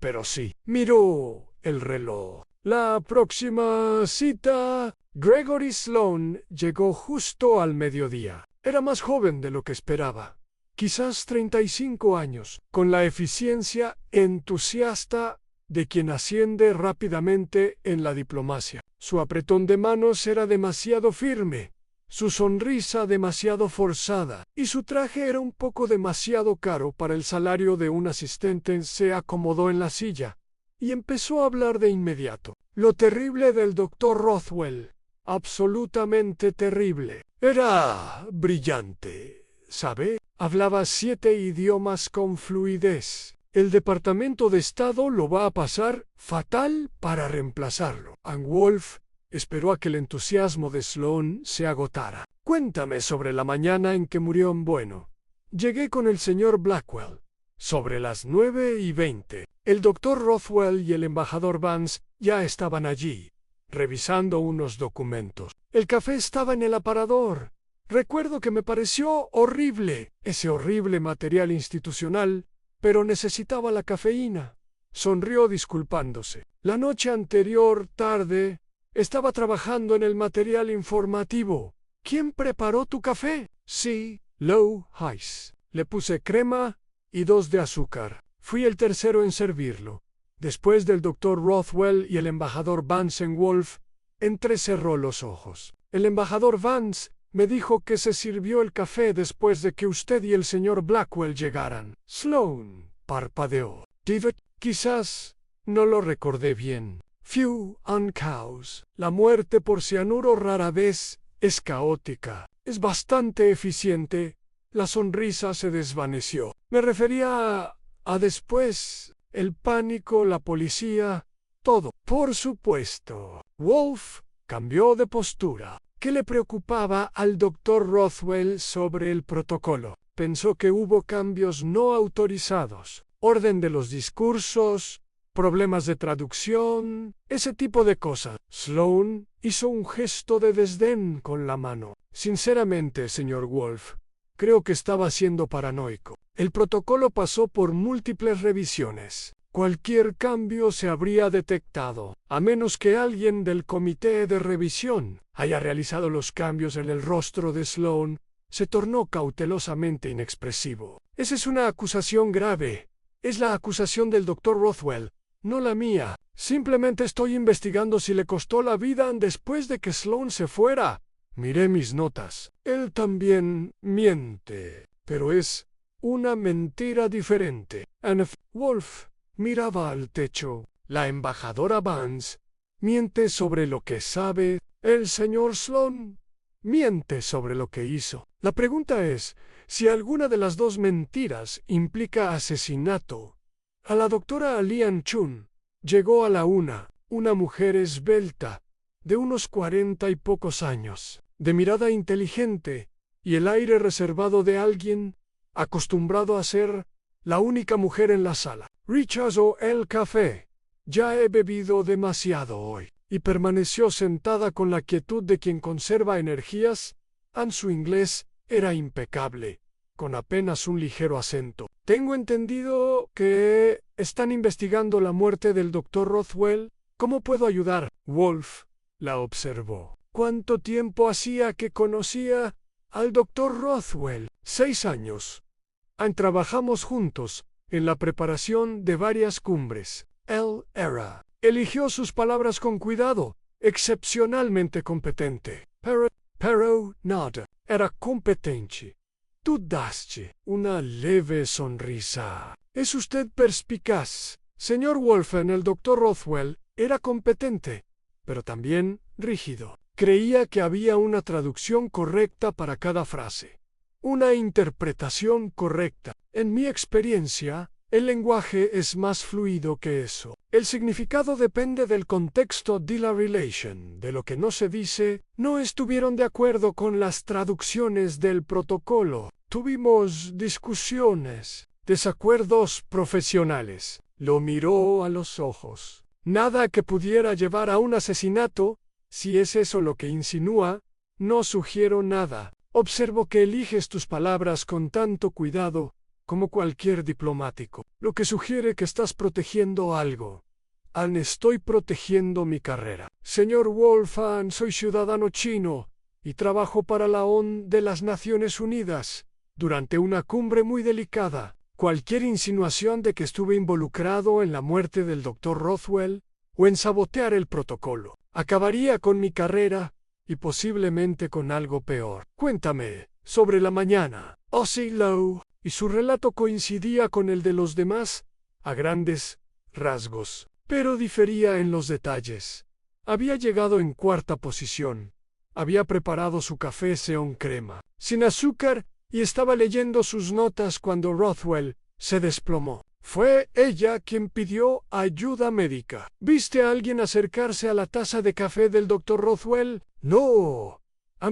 Pero sí. Miró el reloj. La próxima cita. Gregory Sloane llegó justo al mediodía. Era más joven de lo que esperaba. Quizás 35 años, con la eficiencia entusiasta de quien asciende rápidamente en la diplomacia. Su apretón de manos era demasiado firme, su sonrisa demasiado forzada, y su traje era un poco demasiado caro para el salario de un asistente. Se acomodó en la silla y empezó a hablar de inmediato. Lo terrible del doctor Rothwell, absolutamente terrible. Era brillante, ¿sabe? Hablaba 7 idiomas con fluidez. El Departamento de Estado lo va a pasar fatal para reemplazarlo. Wolfe esperó a que el entusiasmo de Sloane se agotara. Cuéntame sobre la mañana en que murió. Bueno, llegué con el señor Blackwell. Sobre las 9:20. El doctor Rothwell y el embajador Vance ya estaban allí, revisando unos documentos. El café estaba en el aparador. Recuerdo que me pareció horrible, ese horrible material institucional, pero necesitaba la cafeína. Sonrió disculpándose. La noche anterior, tarde, estaba trabajando en el material informativo. ¿Quién preparó tu café? Sí, Low Ice. Le puse crema y 2 de azúcar. Fui el tercero en servirlo. Después del doctor Rothwell y el embajador Vance, Wolfe entrecerró los ojos. El embajador Vance me dijo que se sirvió el café después de que usted y el señor Blackwell llegaran. Sloane parpadeó. David, quizás no lo recordé bien. few and chaos. La muerte por cianuro rara vez es caótica. Es bastante eficiente. La sonrisa se desvaneció. Me refería a después. El pánico, la policía, todo. Por supuesto. Wolf cambió de postura. ¿Qué le preocupaba al doctor Rothwell sobre el protocolo? Pensó que hubo cambios no autorizados, orden de los discursos, problemas de traducción, ese tipo de cosas. Sloane hizo un gesto de desdén con la mano. Sinceramente, señor Wolf, creo que estaba siendo paranoico. El protocolo pasó por múltiples revisiones. Cualquier cambio se habría detectado, a menos que alguien del comité de revisión haya realizado los cambios en el rostro de Sloane. Se tornó cautelosamente inexpresivo. Esa es una acusación grave. Es la acusación del doctor Rothwell, no la mía. Simplemente estoy investigando si le costó la vida después de que Sloane se fuera. Miré mis notas. Él también miente, pero es una mentira diferente. Wolf miraba al techo. La embajadora Vance miente sobre lo que sabe. El señor Sloane miente sobre lo que hizo. La pregunta es si alguna de las dos mentiras implica asesinato. A la doctora Lian Chun llegó a la una mujer esbelta, de unos 40 y pocos años, de mirada inteligente y el aire reservado de alguien acostumbrado a ser la única mujer en la sala. Rechazó el café. Ya he bebido demasiado hoy. Y permaneció sentada con la quietud de quien conserva energías. Su inglés era impecable, con apenas un ligero acento. Tengo entendido que están investigando la muerte del doctor Rothwell. ¿Cómo puedo ayudar? Wolf la observó. ¿Cuánto tiempo hacía que conocía al doctor Rothwell? 6 años. Trabajamos juntos en la preparación de varias cumbres. Él eligió sus palabras con cuidado, excepcionalmente competente. Pero nada, era competente. Tú daste una leve sonrisa. Es usted perspicaz. Señor Wolfen, el doctor Rothwell era competente, pero también rígido. Creía que había una traducción correcta para cada frase. Una interpretación correcta. En mi experiencia, el lenguaje es más fluido que eso. El significado depende del contexto de la relation, de lo que no se dice. No estuvieron de acuerdo con las traducciones del protocolo. Tuvimos discusiones, desacuerdos profesionales. Lo miró a los ojos. Nada que pudiera llevar a un asesinato, si es eso lo que insinúa. No sugiero nada. Observo que eliges tus palabras con tanto cuidado como cualquier diplomático, lo que sugiere que estás protegiendo algo. Estoy protegiendo mi carrera. Señor Wolfan, soy ciudadano chino y trabajo para la ONU de las Naciones Unidas. Durante una cumbre muy delicada, cualquier insinuación de que estuve involucrado en la muerte del doctor Rothwell o en sabotear el protocolo acabaría con mi carrera y posiblemente con algo peor. Cuéntame sobre la mañana. Osciló, y su relato coincidía con el de los demás a grandes rasgos, pero difería en los detalles. Había llegado en 4ª posición. Había preparado su café Seon crema, sin azúcar, y estaba leyendo sus notas cuando Rothwell se desplomó. Fue ella quien pidió ayuda médica. ¿Viste a alguien acercarse a la taza de café del doctor Rothwell? No.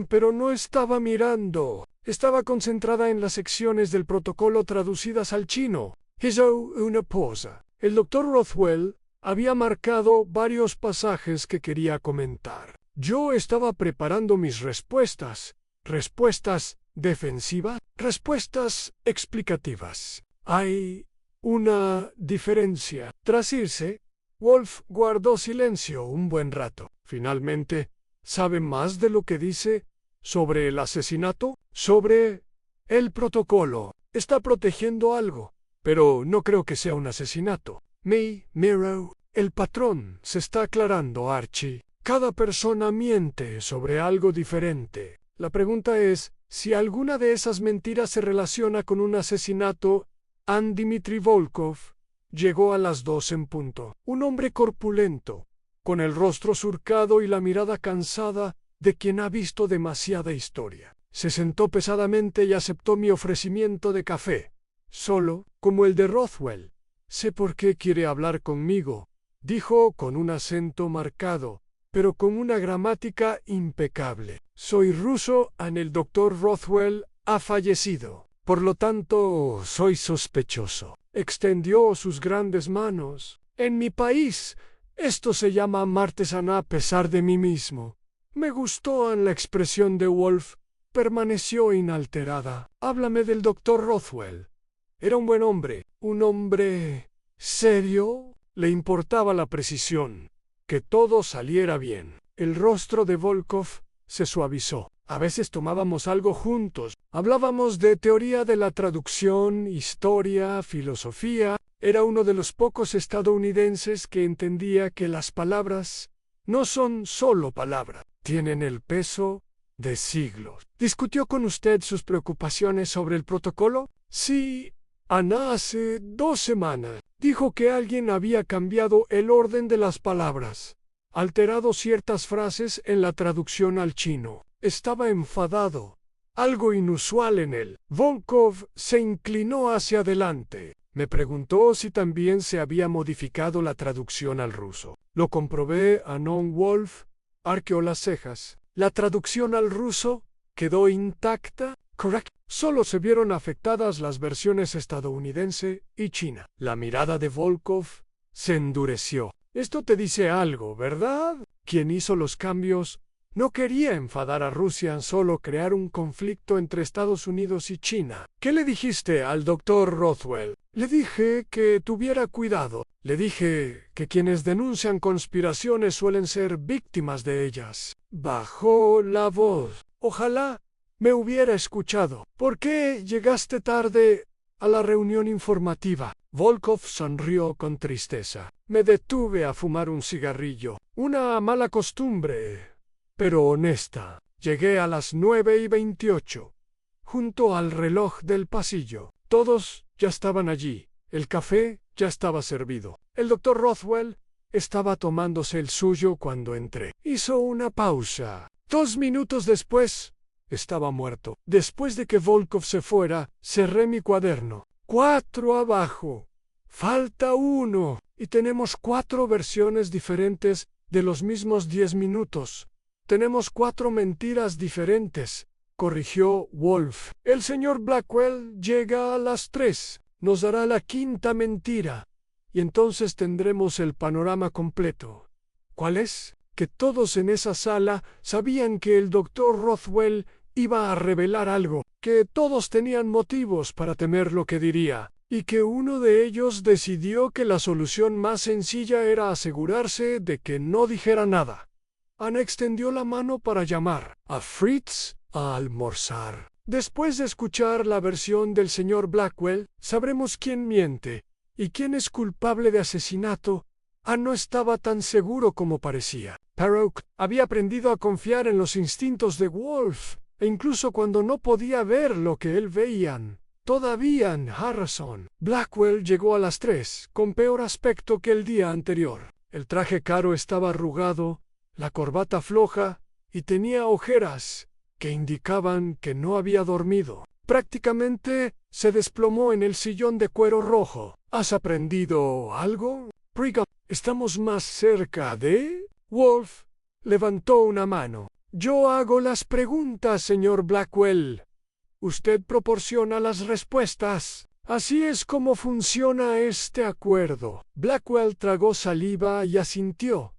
Pero no estaba mirando. Estaba concentrada en las secciones del protocolo traducidas al chino. Hizo una pausa. El doctor Rothwell había marcado varios pasajes que quería comentar. Yo estaba preparando mis respuestas. ¿Respuestas defensivas? Respuestas explicativas. Hay una diferencia. Tras irse, Wolf guardó silencio un buen rato. Finalmente, ¿sabe más de lo que dice sobre el asesinato? Sobre el protocolo. Está protegiendo algo, pero no creo que sea un asesinato. Miro, el patrón se está aclarando, Archie. Cada persona miente sobre algo diferente. La pregunta es si alguna de esas mentiras se relaciona con un asesinato. Dmitry Volkov llegó a las 2 en punto. Un hombre corpulento, con el rostro surcado y la mirada cansada de quien ha visto demasiada historia. Se sentó pesadamente y aceptó mi ofrecimiento de café, solo como el de Rothwell. «Sé por qué quiere hablar conmigo», dijo con un acento marcado, pero con una gramática impecable. «Soy ruso y el doctor Rothwell ha fallecido. Por lo tanto, soy sospechoso». Extendió sus grandes manos. «En mi país, esto se llama artesanía a pesar de mí mismo». Me gustó la expresión de Wolf. Permaneció inalterada. «Háblame del doctor Rothwell. Era un buen hombre. Un hombre serio». Le importaba la precisión, que todo saliera bien. El rostro de Volkov se suavizó. A veces tomábamos algo juntos. Hablábamos de teoría de la traducción, historia, filosofía. Era uno de los pocos estadounidenses que entendía que las palabras no son solo palabras, tienen el peso de siglos. ¿Discutió con usted sus preocupaciones sobre el protocolo? Sí, Ana, hace 2 semanas. Dijo que alguien había cambiado el orden de las palabras, alterado ciertas frases en la traducción al chino. Estaba enfadado, algo inusual en él. Volkov se inclinó hacia adelante. Me preguntó si también se había modificado la traducción al ruso. Lo comprobé. Anon Wolf arqueó las cejas. La traducción al ruso quedó intacta. Correcto. Solo se vieron afectadas las versiones estadounidense y china. La mirada de Volkov se endureció. Esto te dice algo, ¿verdad? Quien hizo los cambios no quería enfadar a Rusia, solo crear un conflicto entre Estados Unidos y China. ¿Qué le dijiste al doctor Rothwell? Le dije que tuviera cuidado. Le dije que quienes denuncian conspiraciones suelen ser víctimas de ellas. Bajó la voz. Ojalá me hubiera escuchado. ¿Por qué llegaste tarde a la reunión informativa? Volkov sonrió con tristeza. Me detuve a fumar un cigarrillo. Una mala costumbre, pero honesta. Llegué a las 9:28, junto al reloj del pasillo. Todos ya estaban allí. El café ya estaba servido. El doctor Rothwell estaba tomándose el suyo cuando entré. Hizo una pausa. 2 minutos después, estaba muerto. Después de que Volkov se fuera, cerré mi cuaderno. 4 abajo. Falta 1. Y tenemos 4 versiones diferentes de los mismos 10 minutos. Tenemos 4 mentiras diferentes, corrigió Wolf. El señor Blackwell llega a las 3. Nos dará la 5ª mentira. Y entonces tendremos el panorama completo. ¿Cuál es? Que todos en esa sala sabían que el doctor Rothwell iba a revelar algo, que todos tenían motivos para temer lo que diría, y que uno de ellos decidió que la solución más sencilla era asegurarse de que no dijera nada. Ana extendió la mano para llamar a Fritz a almorzar. Después de escuchar la versión del señor Blackwell, sabremos quién miente y quién es culpable de asesinato. No estaba tan seguro como parecía. Perrault había aprendido a confiar en los instintos de Wolf, e incluso cuando no podía ver lo que él veía. Todavía en Harrison. Blackwell llegó a las 3, con peor aspecto que el día anterior. El traje caro estaba arrugado, la corbata floja, y tenía ojeras que indicaban que no había dormido. Prácticamente se desplomó en el sillón de cuero rojo. ¿Has aprendido algo? Brigham, ¿estamos más cerca de...? Wolf levantó una mano. Yo hago las preguntas, señor Blackwell. Usted proporciona las respuestas. Así es como funciona este acuerdo. Blackwell tragó saliva y asintió.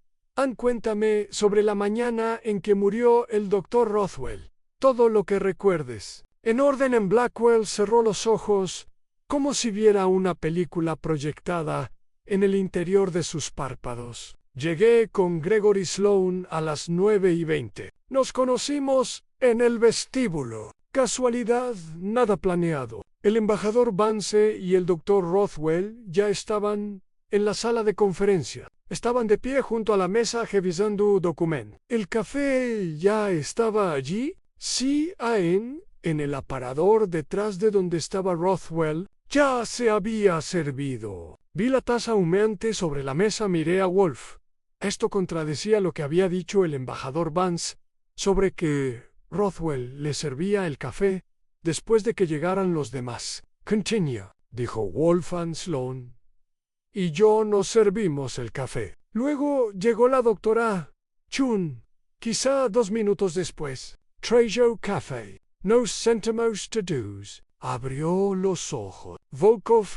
Cuéntame sobre la mañana en que murió el doctor Rothwell. Todo lo que recuerdes. En orden. Blackwell cerró los ojos, como si viera una película proyectada en el interior de sus párpados. Llegué con Gregory Sloane a las 9:20. Nos conocimos en el vestíbulo. Casualidad, nada planeado. El embajador Vance y el doctor Rothwell ya estaban en la sala de conferencia. Estaban de pie junto a la mesa revisando documentos. ¿El café ya estaba allí? Sí, en el aparador detrás de donde estaba Rothwell. Ya se había servido. Vi la taza humeante sobre la mesa, miré a Wolf. Esto contradecía lo que había dicho el embajador Vance sobre que Rothwell le servía el café después de que llegaran los demás. Continue, dijo Wolfgang Sloan. Y yo nos servimos el café. Luego llegó la doctora Chun, quizá 2 minutos después. Treasure Café. Nos sentimos to-dos. Abrió los ojos. Volkov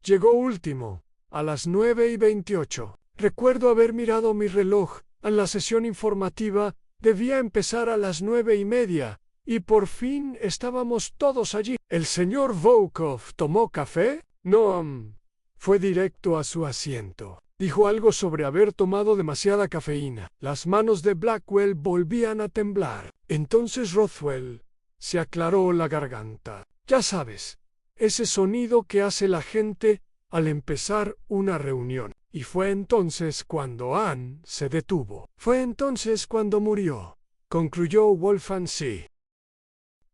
llegó último, a las 9:28. Recuerdo haber mirado mi reloj. En la sesión informativa debía empezar a las 9:30, y por fin estábamos todos allí. ¿El señor Volkov tomó café? No. Fue directo a su asiento. Dijo algo sobre haber tomado demasiada cafeína. Las manos de Blackwell volvían a temblar. Entonces Rothwell se aclaró la garganta. Ya sabes, ese sonido que hace la gente al empezar una reunión. Y fue entonces cuando Anne se detuvo. Fue entonces cuando murió, concluyó Wolfgang. Sí.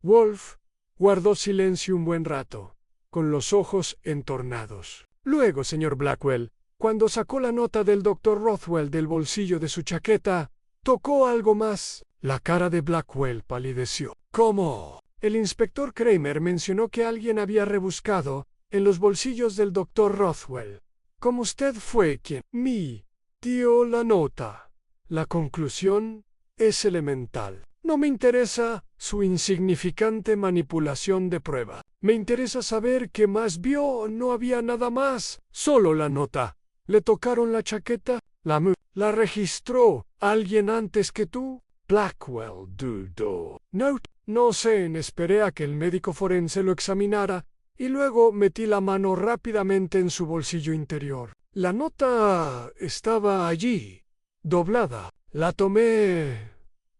Wolf guardó silencio un buen rato, con los ojos entornados. Luego, señor Blackwell, cuando sacó la nota del doctor Rothwell del bolsillo de su chaqueta, tocó algo más. La cara de Blackwell palideció. ¿Cómo? El inspector Kramer mencionó que alguien había rebuscado en los bolsillos del doctor Rothwell. Como usted fue quien me dio la nota. La conclusión es elemental. No me interesa su insignificante manipulación de prueba. Me interesa saber qué más vio. No había nada más, solo la nota. ¿Le tocaron la chaqueta? ¿La registró alguien antes que tú? Blackwell dudó. No sé, esperé a que el médico forense lo examinara y luego metí la mano rápidamente en su bolsillo interior. La nota estaba allí, doblada. La tomé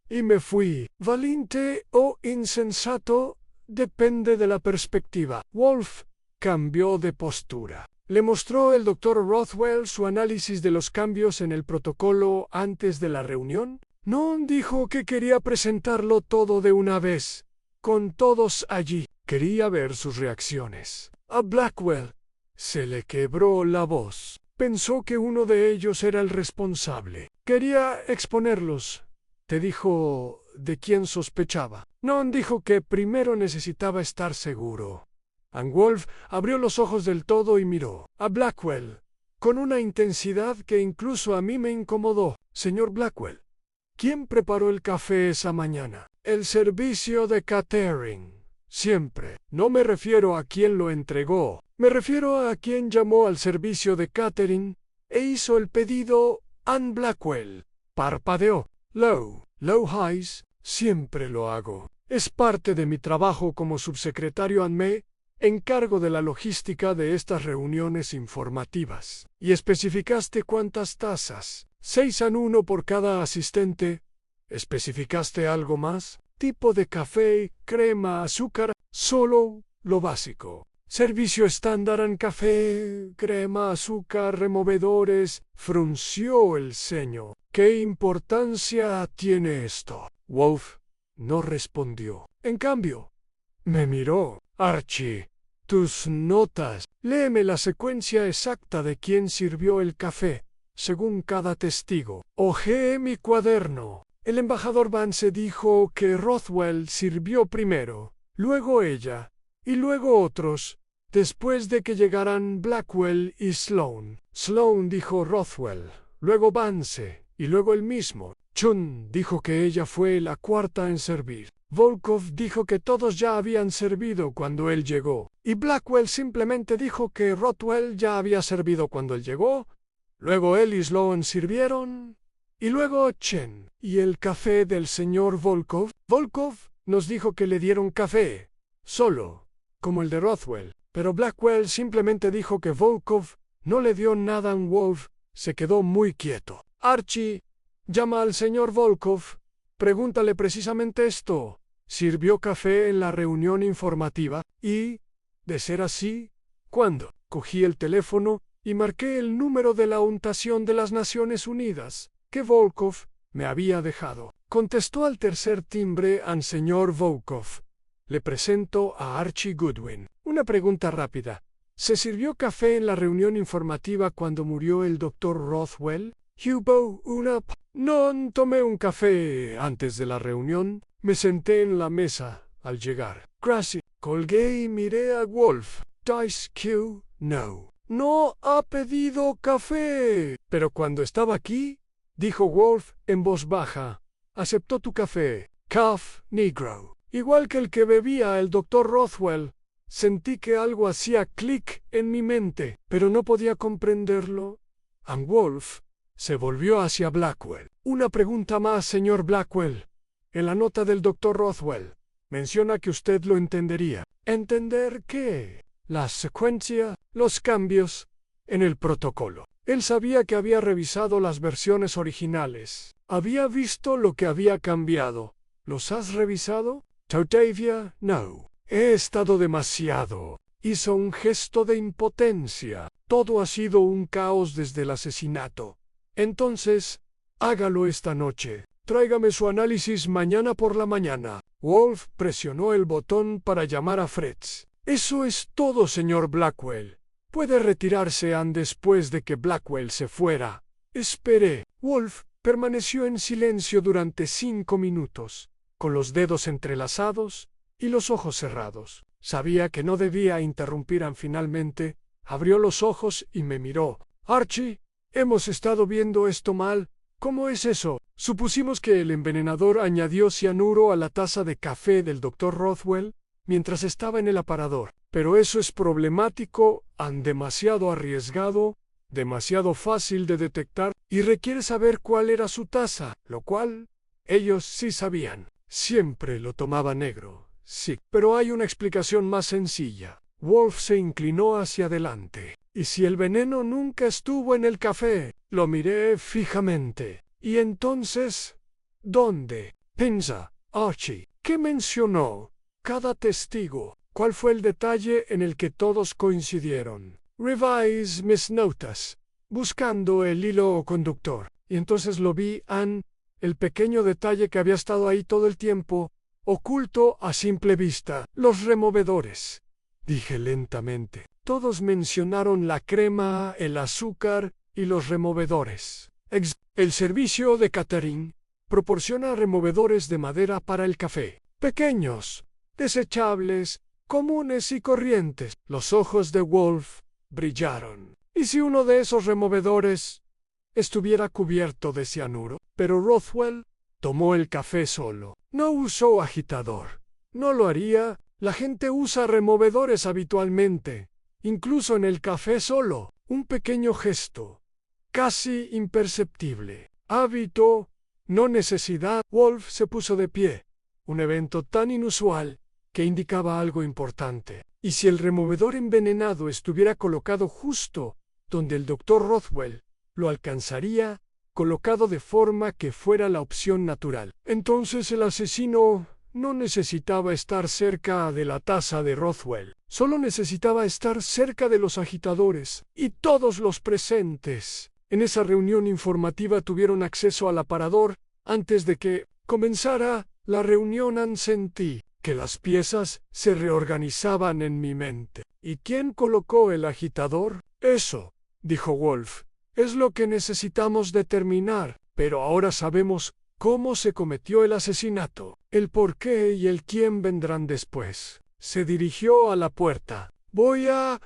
y me fui. Valiente o insensato, depende de la perspectiva. Wolf cambió de postura. Le mostró el doctor Rothwell su análisis de los cambios en el protocolo antes de la reunión. No dijo que quería presentarlo todo de una vez, con todos allí. Quería ver sus reacciones. A Blackwell se le quebró la voz. Pensó que uno de ellos era el responsable. Quería exponerlos. ¿Te dijo de quién sospechaba? No, dijo que primero necesitaba estar seguro. Wolf abrió los ojos del todo y miró a Blackwell con una intensidad que incluso a mí me incomodó. Señor Blackwell, ¿quién preparó el café esa mañana? El servicio de catering. Siempre. No me refiero a quién lo entregó. Me refiero a quien llamó al servicio de catering e hizo el pedido. Anne Blackwell parpadeó. Low highs, siempre lo hago. Es parte de mi trabajo como subsecretario ANME, encargo de la logística de estas reuniones informativas. ¿Y especificaste cuántas tazas? 6-1 por cada asistente. ¿Especificaste algo más? Tipo de café, crema, azúcar, solo lo básico. Servicio estándar en café, crema, azúcar, removedores. Frunció el ceño. ¿Qué importancia tiene esto? Wolf no respondió. En cambio, me miró. Archie, tus notas. Léeme la secuencia exacta de quién sirvió el café, según cada testigo. Hojeé mi cuaderno. El embajador Vance dijo que Rothwell sirvió primero, luego ella, y luego otros, después de que llegaran Blackwell y Sloan. Sloan dijo Rothwell, luego Vance, y luego él mismo. Chun dijo que ella fue la cuarta en servir. Volkov dijo que todos ya habían servido cuando él llegó. Y Blackwell simplemente dijo que Rothwell ya había servido cuando él llegó. Luego él y Sloan sirvieron. Y luego Chen. ¿Y el café del señor Volkov? Volkov nos dijo que le dieron café. Solo. Como el de Rothwell. Pero Blackwell simplemente dijo que Volkov no le dio nada a Wolf. Se quedó muy quieto. Archie, llama al señor Volkov. Pregúntale precisamente esto. ¿Sirvió café en la reunión informativa? Y, de ser así, ¿cuándo? Cogí el teléfono y marqué el número de la untación de las Naciones Unidas, que Volkov me había dejado. Contestó al tercer timbre al señor Volkov. Le presento a Archie Goodwin. Una pregunta rápida. ¿Se sirvió café en la reunión informativa cuando murió el doctor Rothwell? No tomé un café antes de la reunión. Me senté en la mesa al llegar. Gracias. Colgué y miré a Wolf. Dice Q. No. No ha pedido café. Pero cuando estaba aquí, dijo Wolf en voz baja, aceptó tu café. Calf negro. Igual que el que bebía el Dr. Rothwell. Sentí que algo hacía clic en mi mente, pero no podía comprenderlo. And Wolf se volvió hacia Blackwell. Una pregunta más, señor Blackwell. En la nota del Dr. Rothwell, menciona que usted lo entendería. ¿Entender qué? La secuencia, los cambios en el protocolo. Él sabía que había revisado las versiones originales. Había visto lo que había cambiado. ¿Los has revisado? Todavía no. He estado demasiado. Hizo un gesto de impotencia. Todo ha sido un caos desde el asesinato. Entonces, hágalo esta noche. Tráigame su análisis mañana por la mañana. Wolf presionó el botón para llamar a Fritz. Eso es todo, señor Blackwell. Puede retirarse después de que Blackwell se fuera. Esperé. Wolf permaneció en silencio durante 5 minutos, con los dedos entrelazados y los ojos cerrados. Sabía que no debía interrumpir. Finalmente, abrió los ojos y me miró. Archie, hemos estado viendo esto mal. ¿Cómo es eso? Supusimos que el envenenador añadió cianuro a la taza de café del Dr. Rothwell mientras estaba en el aparador. Pero eso es problemático, demasiado arriesgado, demasiado fácil de detectar y requiere saber cuál era su taza, lo cual ellos sí sabían. Siempre lo tomaba negro. Sí, pero hay una explicación más sencilla. Wolf se inclinó hacia adelante. ¿Y si el veneno nunca estuvo en el café? Lo miré fijamente. ¿Y entonces? ¿Dónde? Piensa, Archie. ¿Qué mencionó cada testigo? ¿Cuál fue el detalle en el que todos coincidieron? Revise mis notas, buscando el hilo conductor. Y entonces lo vi, el pequeño detalle que había estado ahí todo el tiempo, oculto a simple vista. Los removedores. Dije lentamente. Todos mencionaron la crema, el azúcar y los removedores. El servicio de catering proporciona removedores de madera para el café. Pequeños, desechables, comunes y corrientes. Los ojos de Wolf brillaron. ¿Y si uno de esos removedores estuviera cubierto de cianuro? Pero Rothwell tomó el café solo. No usó agitador. No lo haría. La gente usa removedores habitualmente, incluso en el café solo. Un pequeño gesto, casi imperceptible. Hábito, no necesidad. Wolf se puso de pie. Un evento tan inusual que indicaba algo importante. ¿Y si el removedor envenenado estuviera colocado justo donde el Dr. Rothwell lo alcanzaría, colocado de forma que fuera la opción natural? Entonces el asesino no necesitaba estar cerca de la taza de Rothwell. Solo necesitaba estar cerca de los agitadores. Y todos los presentes en esa reunión informativa tuvieron acceso al aparador antes de que comenzara la reunión. Sentí que las piezas se reorganizaban en mi mente. ¿Y quién colocó el agitador? Eso, dijo Wolf, es lo que necesitamos determinar. Pero ahora sabemos cómo se cometió el asesinato. El por qué y el quién vendrán después. Se dirigió a la puerta. Voy a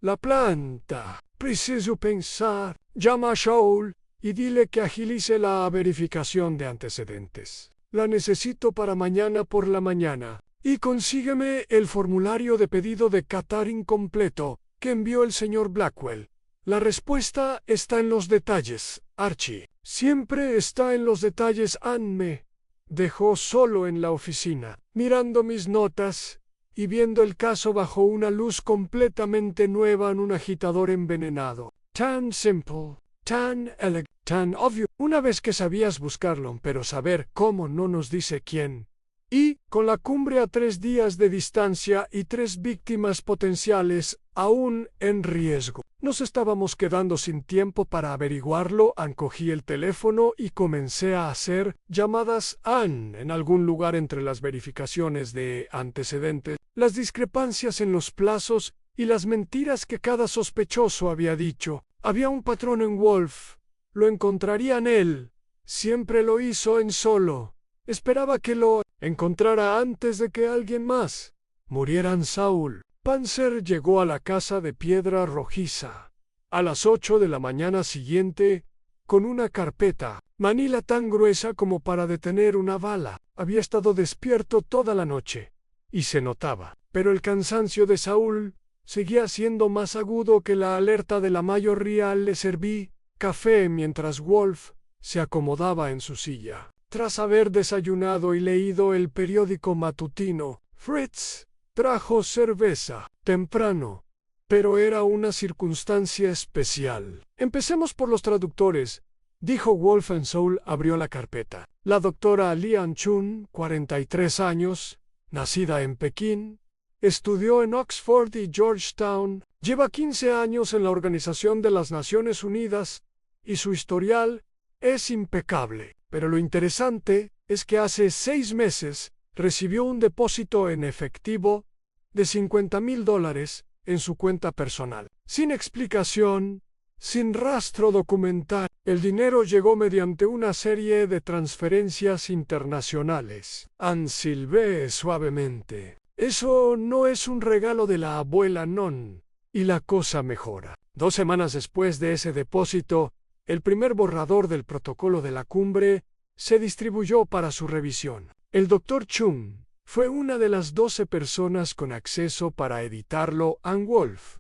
la planta. Preciso pensar. Llama a Shaul y dile que agilice la verificación de antecedentes. La necesito para mañana por la mañana. Y consígueme el formulario de pedido de catering completo que envió el señor Blackwell. La respuesta está en los detalles, Archie. Siempre está en los detalles. Me dejó solo en la oficina, mirando mis notas y viendo el caso bajo una luz completamente nueva en un agitador envenenado. Tan simple, tan elegante, tan obvio. Una vez que sabías buscarlo, pero saber cómo no nos dice quién. Y, con la cumbre a 3 días de distancia y 3 víctimas potenciales aún en riesgo. Nos estábamos quedando sin tiempo para averiguarlo. Cogí el teléfono y comencé a hacer llamadas en algún lugar entre las verificaciones de antecedentes, las discrepancias en los plazos y las mentiras que cada sospechoso había dicho. Había un patrón en Wolf. lo encontrarían él. Siempre lo hizo en solo. Esperaba que lo encontrara antes de que alguien más murieran. Saul Panzer llegó a la casa de piedra rojiza a las 8 de la mañana siguiente con una carpeta, manila tan gruesa como para detener una bala. Había estado despierto toda la noche y se notaba, pero el cansancio de Saul seguía siendo más agudo que la alerta de la mayoría. Le serví café mientras Wolf se acomodaba en su silla. Tras haber desayunado y leído el periódico matutino, Fritz trajo cerveza temprano, pero era una circunstancia especial. Empecemos por los traductores, dijo Wolf. Saul abrió la carpeta. La doctora Lian Chun, 43 años, nacida en Pekín, estudió en Oxford y Georgetown, lleva 15 años en la Organización de las Naciones Unidas y su historial es impecable. Pero lo interesante es que hace 6 meses recibió un depósito en efectivo de $50,000 en su cuenta personal. Sin explicación, sin rastro documental, el dinero llegó mediante una serie de transferencias internacionales. Anne silbé suavemente. Eso no es un regalo de la abuela Non. Y la cosa mejora. 2 semanas después de ese depósito, el primer borrador del protocolo de la cumbre se distribuyó para su revisión. El Dr. Chung fue una de las 12 personas con acceso para editarlo. Ann Wolf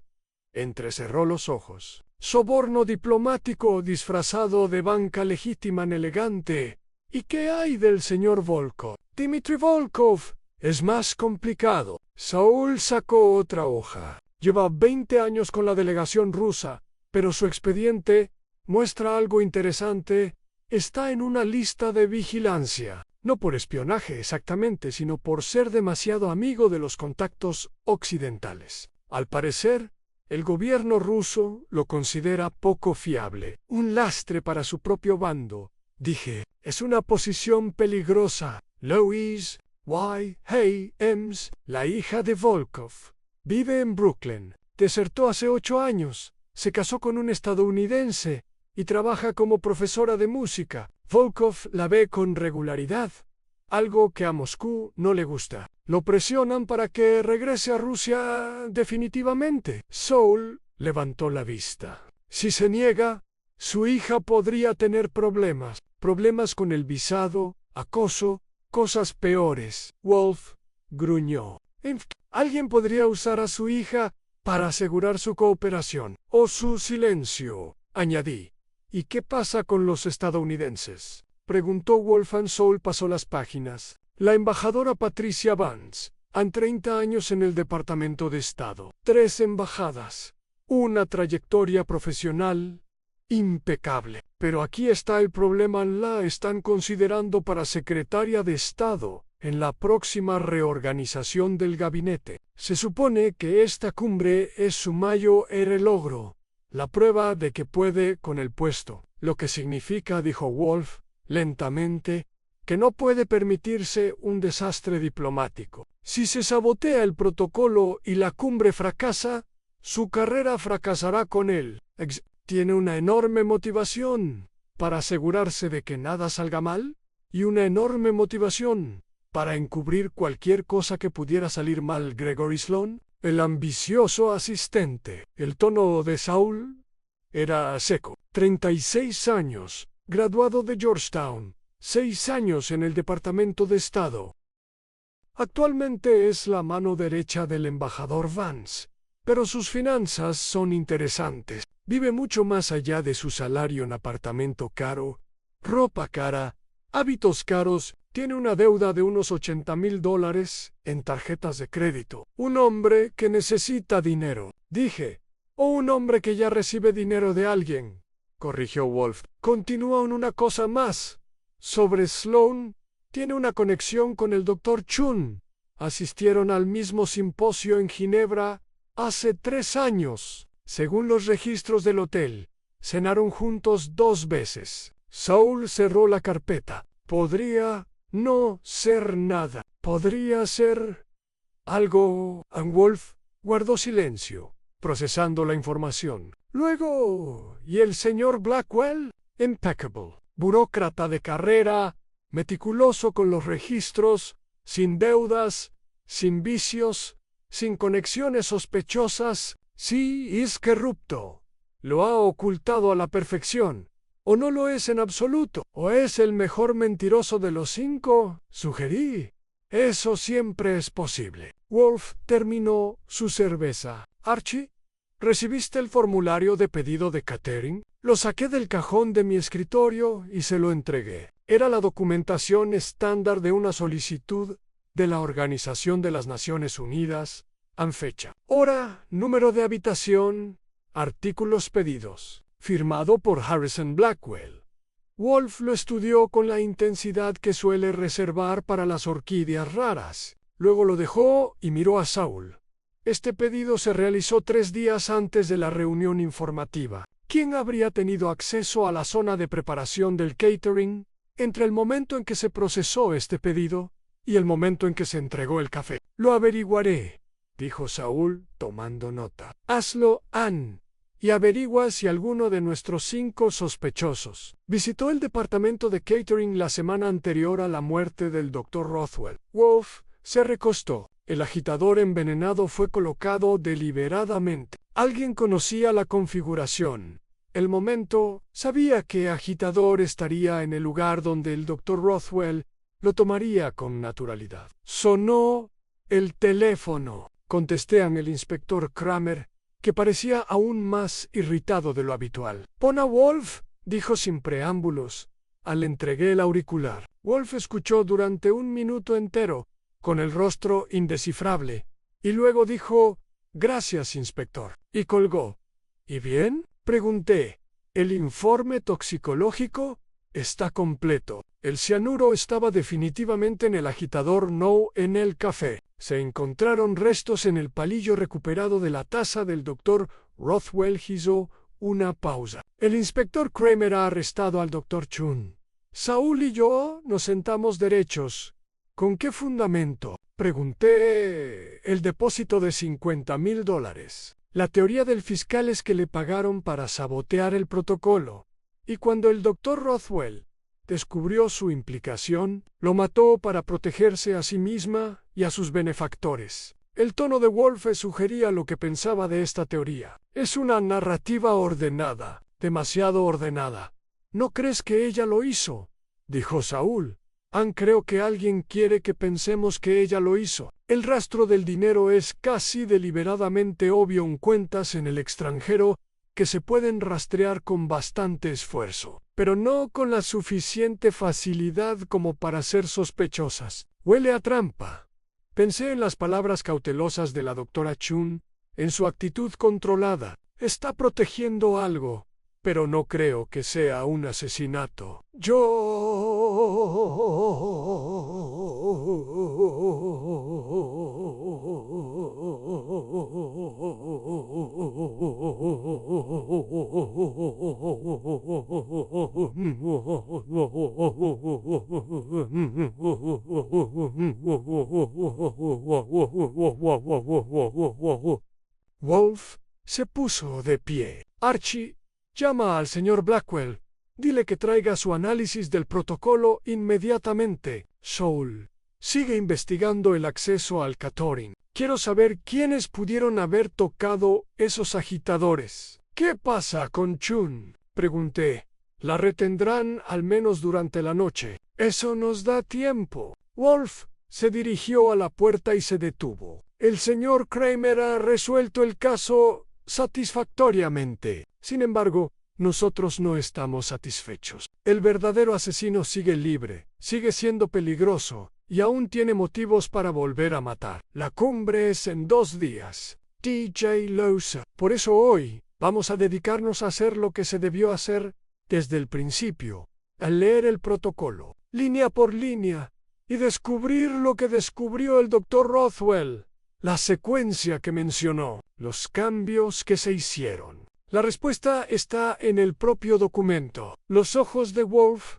entrecerró los ojos. Soborno diplomático disfrazado de banca legítima elegante. ¿Y qué hay del señor Volkov? Dmitry Volkov es más complicado. Saul sacó otra hoja. Lleva 20 años con la delegación rusa, pero su expediente muestra algo interesante. Está en una lista de vigilancia. No por espionaje exactamente, sino por ser demasiado amigo de los contactos occidentales. Al parecer, el gobierno ruso lo considera poco fiable. Un lastre para su propio bando, dije. Es una posición peligrosa. Louise Y. Ems, la hija de Volkov, vive en Brooklyn. Desertó hace 8 años. Se casó con un estadounidense y trabaja como profesora de música. Volkov la ve con regularidad, algo que a Moscú no le gusta. Lo presionan para que regrese a Rusia definitivamente. Saul levantó la vista. Si se niega, su hija podría tener problemas. Problemas con el visado, acoso, cosas peores. Wolf gruñó. Alguien podría usar a su hija para asegurar su cooperación. O su silencio, añadí. ¿Y qué pasa con los estadounidenses?, preguntó Wolf. Saul pasó las páginas. La embajadora Patricia Vance, han 30 años en el Departamento de Estado, 3 embajadas, una trayectoria profesional impecable. Pero aquí está el problema: la están considerando para secretaria de Estado en la próxima reorganización del gabinete. Se supone que esta cumbre es su mayor logro, la prueba de que puede con el puesto, lo que significa, dijo Wolf lentamente, que no puede permitirse un desastre diplomático. Si se sabotea el protocolo y la cumbre fracasa, su carrera fracasará con él. Tiene una enorme motivación para asegurarse de que nada salga mal y una enorme motivación para encubrir cualquier cosa que pudiera salir mal. Gregory Sloan, el ambicioso asistente. El tono de Saul era seco. 36 años, graduado de Georgetown, 6 años en el Departamento de Estado. Actualmente es la mano derecha del embajador Vance, pero sus finanzas son interesantes. Vive mucho más allá de su salario en apartamento caro, ropa cara, hábitos caros. Tiene una deuda de unos $80,000 en tarjetas de crédito. Un hombre que necesita dinero, dije. O un hombre que ya recibe dinero de alguien, corrigió Wolf. Continúa en una cosa más. Sobre Sloan, tiene una conexión con el Dr. Chun. Asistieron al mismo simposio en Ginebra hace 3 años. Según los registros del hotel, cenaron juntos 2 veces. Saul cerró la carpeta. Podría no ser nada. Podría ser algo. Ann Wolf guardó silencio, procesando la información. Luego, ¿y el señor Blackwell? Impeccable. Burócrata de carrera, meticuloso con los registros, sin deudas, sin vicios, sin conexiones sospechosas. Sí, es corrupto. Lo ha ocultado a la perfección. ¿O no lo es en absoluto? ¿O es el mejor mentiroso de los 5? Sugerí. Eso siempre es posible. Wolf terminó su cerveza. Archie, ¿recibiste el formulario de pedido de catering? Lo saqué del cajón de mi escritorio y se lo entregué. Era la documentación estándar de una solicitud de la Organización de las Naciones Unidas, en fecha, hora, número de habitación, artículos pedidos, firmado por Harrison Blackwell. Wolf lo estudió con la intensidad que suele reservar para las orquídeas raras. Luego lo dejó y miró a Saul. Este pedido se realizó 3 días antes de la reunión informativa. ¿Quién habría tenido acceso a la zona de preparación del catering entre el momento en que se procesó este pedido y el momento en que se entregó el café? Lo averiguaré, dijo Saul, tomando nota. Hazlo, Ann, y averigua si alguno de nuestros 5 sospechosos visitó el departamento de catering la semana anterior a la muerte del Dr. Rothwell. Wolf se recostó. El agitador envenenado fue colocado deliberadamente. Alguien conocía la configuración. El momento, sabía que agitador estaría en el lugar donde el Dr. Rothwell lo tomaría con naturalidad. Sonó el teléfono. Contesté al inspector Kramer, que parecía aún más irritado de lo habitual. «Pon a Wolf», dijo sin preámbulos. Le entregué el auricular. Wolf escuchó durante 1 minuto entero, con el rostro indescifrable, y luego dijo, «Gracias, inspector», y colgó. «¿Y bien?», pregunté. «El informe toxicológico está completo. El cianuro estaba definitivamente en el agitador, no en el café. Se encontraron restos en el palillo recuperado de la taza del Dr. Rothwell». Hizo una pausa. «El inspector Kramer ha arrestado al Dr. Chun. Saul y yo nos sentamos derechos». «¿Con qué fundamento?», pregunté. «El depósito de $50,000. La teoría del fiscal es que le pagaron para sabotear el protocolo, y cuando el Dr. Rothwell descubrió su implicación, lo mató para protegerse a sí misma y a sus benefactores». El tono de Wolf sugería lo que pensaba de esta teoría. «Es una narrativa ordenada, demasiado ordenada». «¿No crees que ella lo hizo?», dijo Saúl. «Creo que alguien quiere que pensemos que ella lo hizo. El rastro del dinero es casi deliberadamente obvio en cuentas en el extranjero que se pueden rastrear con bastante esfuerzo, pero no con la suficiente facilidad como para ser sospechosas. Huele a trampa». Pensé en las palabras cautelosas de la doctora Chun, en su actitud controlada. «Está protegiendo algo, pero no creo que sea un asesinato». Wolf se puso de pie. «Archie, llama al señor Blackwell. Dile que traiga su análisis del protocolo inmediatamente. Saul, sigue investigando el acceso al catering. Quiero saber quiénes pudieron haber tocado esos agitadores». «¿Qué pasa con Chun?», pregunté. «La retendrán al menos durante la noche». «Eso nos da tiempo». Wolf se dirigió a la puerta y se detuvo. «El señor Kramer ha resuelto el caso satisfactoriamente. Sin embargo, nosotros no estamos satisfechos. El verdadero asesino sigue libre, sigue siendo peligroso, y aún tiene motivos para volver a matar. La cumbre es en 2 días. DJ Lousa. Por eso hoy vamos a dedicarnos a hacer lo que se debió hacer desde el principio, a leer el protocolo, línea por línea, y descubrir lo que descubrió el Dr. Rothwell, la secuencia que mencionó, los cambios que se hicieron. La respuesta está en el propio documento». Los ojos de Wolf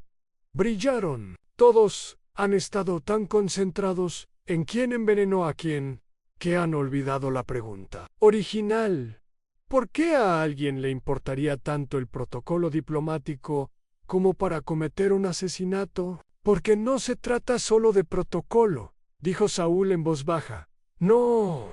brillaron. Todos han estado tan concentrados en quién envenenó a quién que han olvidado la pregunta original. ¿Por qué a alguien le importaría tanto el protocolo diplomático como para cometer un asesinato? Porque no se trata solo de protocolo, dijo Saúl en voz baja. No,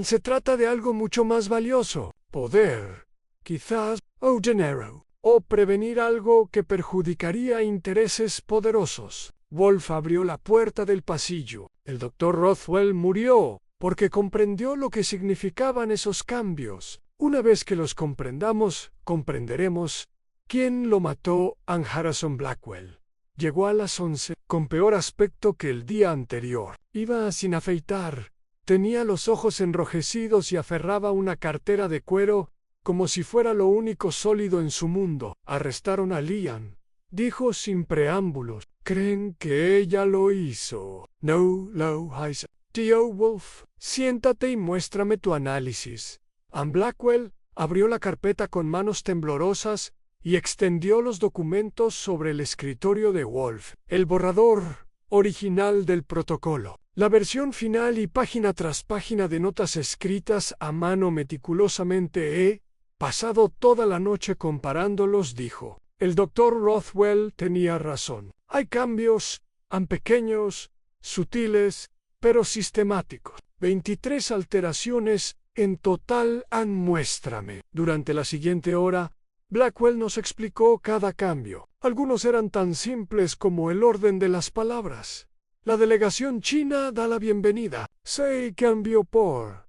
se trata de algo mucho más valioso. Poder, quizás, o dinero, o prevenir algo que perjudicaría intereses poderosos. Wolf abrió la puerta del pasillo. El doctor Rothwell murió porque comprendió lo que significaban esos cambios. Una vez que los comprendamos, comprenderemos quién lo mató a Harrison Blackwell. Llegó a las 11, con peor aspecto que el día anterior. Iba sin afeitar, tenía los ojos enrojecidos y aferraba una cartera de cuero como si fuera lo único sólido en su mundo. Arrestaron a Lian, dijo sin preámbulos. ¿Creen que ella lo hizo? No, lo hizo. Tío Wolf, siéntate y muéstrame tu análisis. Anne Blackwell abrió la carpeta con manos temblorosas y extendió los documentos sobre el escritorio de Wolf. El borrador original del protocolo. La versión final y página tras página de notas escritas a mano meticulosamente. He pasado toda la noche comparándolos, dijo. El doctor Rothwell tenía razón. Hay cambios, pequeños, sutiles, pero sistemáticos. 23 alteraciones en total. Muéstrame. Durante la siguiente hora, Blackwell nos explicó cada cambio. Algunos eran tan simples como el orden de las palabras. La delegación china da la bienvenida. Se cambió por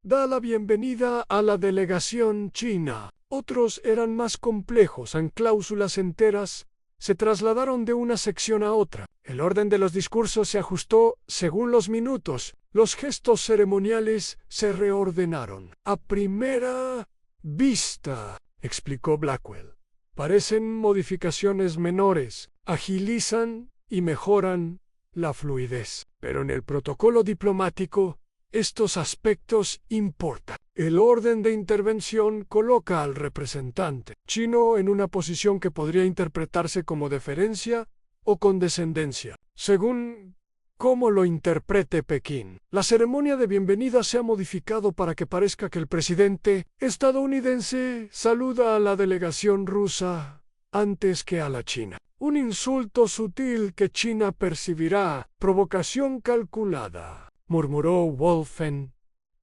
da la bienvenida a la delegación china. Otros eran más complejos, en cláusulas enteras. Se trasladaron de una sección a otra. El orden de los discursos se ajustó según los minutos. Los gestos ceremoniales se reordenaron. A primera vista, explicó Blackwell, parecen modificaciones menores, agilizan y mejoran la fluidez. Pero en el protocolo diplomático, estos aspectos importan. El orden de intervención coloca al representante chino en una posición que podría interpretarse como deferencia o condescendencia, según cómo lo interprete Pekín. La ceremonia de bienvenida se ha modificado para que parezca que el presidente estadounidense saluda a la delegación rusa antes que a la china. Un insulto sutil que China percibirá, provocación calculada, murmuró Wolfen.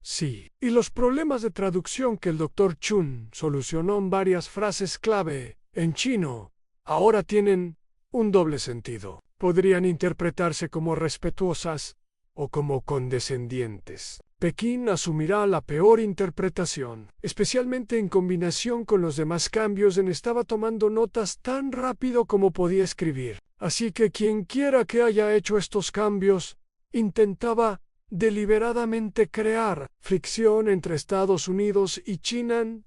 Sí, y los problemas de traducción que el doctor Chun solucionó en varias frases clave en chino ahora tienen un doble sentido. Podrían interpretarse como respetuosas o como condescendientes. Pekín asumirá la peor interpretación, especialmente en combinación con los demás cambios. Estaba tomando notas tan rápido como podía escribir. Así que quien quiera que haya hecho estos cambios, intentaba deliberadamente crear fricción entre Estados Unidos y China.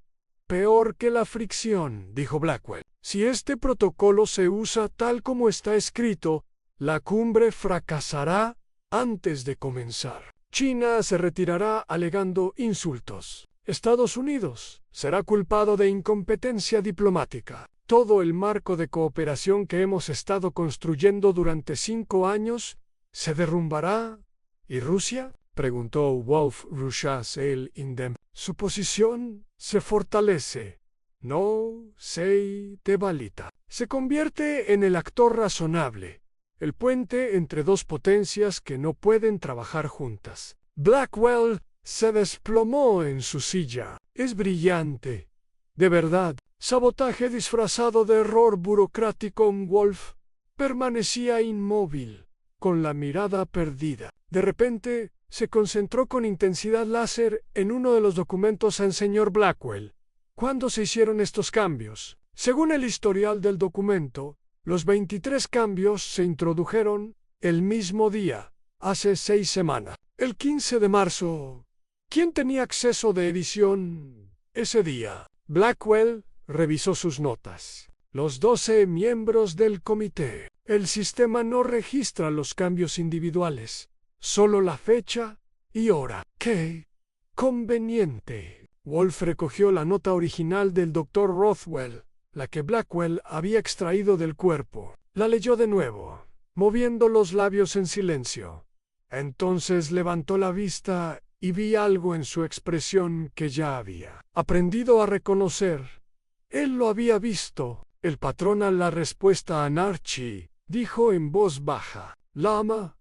Peor que la fricción, dijo Blackwell. Si este protocolo se usa tal como está escrito, la cumbre fracasará antes de comenzar. China se retirará alegando insultos. Estados Unidos será culpado de incompetencia diplomática. Todo el marco de cooperación que hemos estado construyendo durante 5 años se derrumbará. ¿Y Rusia?, preguntó Wolf Ruchas el Indem. Su posición se fortalece, no se debilita. Se convierte en el actor razonable, el puente entre dos potencias que no pueden trabajar juntas. Blackwell se desplomó en su silla. Es brillante. De verdad. Sabotaje disfrazado de error burocrático. Wolf permanecía inmóvil, con la mirada perdida. De repente, se concentró con intensidad láser en uno de los documentos al señor Blackwell. ¿Cuándo se hicieron estos cambios? Según el historial del documento, los 23 cambios se introdujeron el mismo día, hace 6 semanas. El 15 de marzo. ¿Quién tenía acceso de edición ese día? Blackwell revisó sus notas. Los 12 miembros del comité. El sistema no registra los cambios individuales, solo la fecha y hora. ¡Qué conveniente! Wolf recogió la nota original del Dr. Rothwell, la que Blackwell había extraído del cuerpo. La leyó de nuevo, moviendo los labios en silencio. Entonces levantó la vista y vi algo en su expresión que ya había aprendido a reconocer. Él lo había visto El patrón a la respuesta a Archie dijo en voz baja: Lama,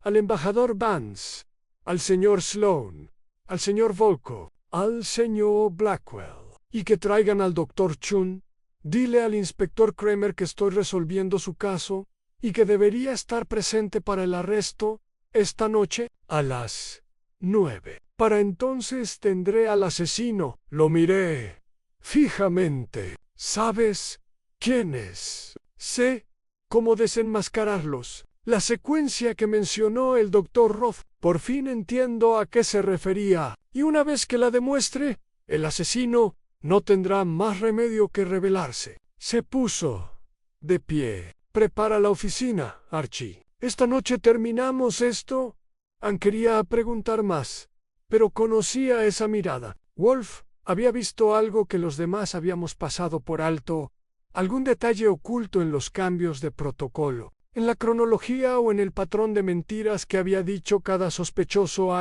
al embajador Vance, al señor Sloane, al señor Volko, al señor Blackwell, y que traigan al doctor Chun. Dile al inspector Kramer que estoy resolviendo su caso y que debería estar presente para el arresto esta noche a las 9. Para entonces tendré al asesino. Lo miré fijamente. ¿Sabes quién es? Sé cómo desenmascararlos. La secuencia que mencionó el doctor Roth. Por fin entiendo a qué se refería. Y una vez que la demuestre, el asesino no tendrá más remedio que revelarse. Se puso de pie. Prepara la oficina, Archie. Esta noche terminamos esto. Quería preguntar más, pero conocía esa mirada. Wolf había visto algo que los demás habíamos pasado por alto, algún detalle oculto en los cambios de protocolo, en la cronología o en el patrón de mentiras que había dicho cada sospechoso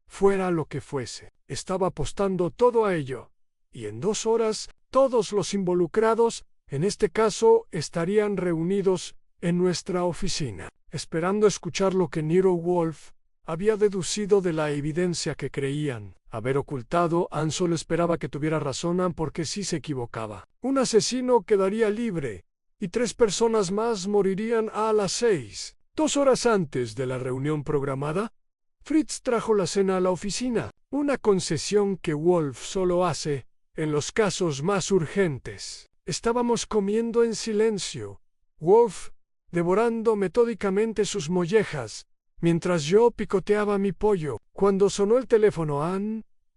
fuera lo que fuese. Estaba apostando todo a ello. Y en 2 horas, todos los involucrados, en este caso, estarían reunidos en nuestra oficina, esperando escuchar lo que Nero Wolf había deducido de la evidencia que creían haber ocultado. Solo esperaba que tuviera razón porque sí se equivocaba. Un asesino quedaría libre, y 3 personas más morirían a las 6. 2 horas antes de la reunión programada, Fritz trajo la cena a la oficina, una concesión que Wolf solo hace en los casos más urgentes. Estábamos comiendo en silencio, Wolf devorando metódicamente sus mollejas, mientras yo picoteaba mi pollo. Cuando sonó el teléfono,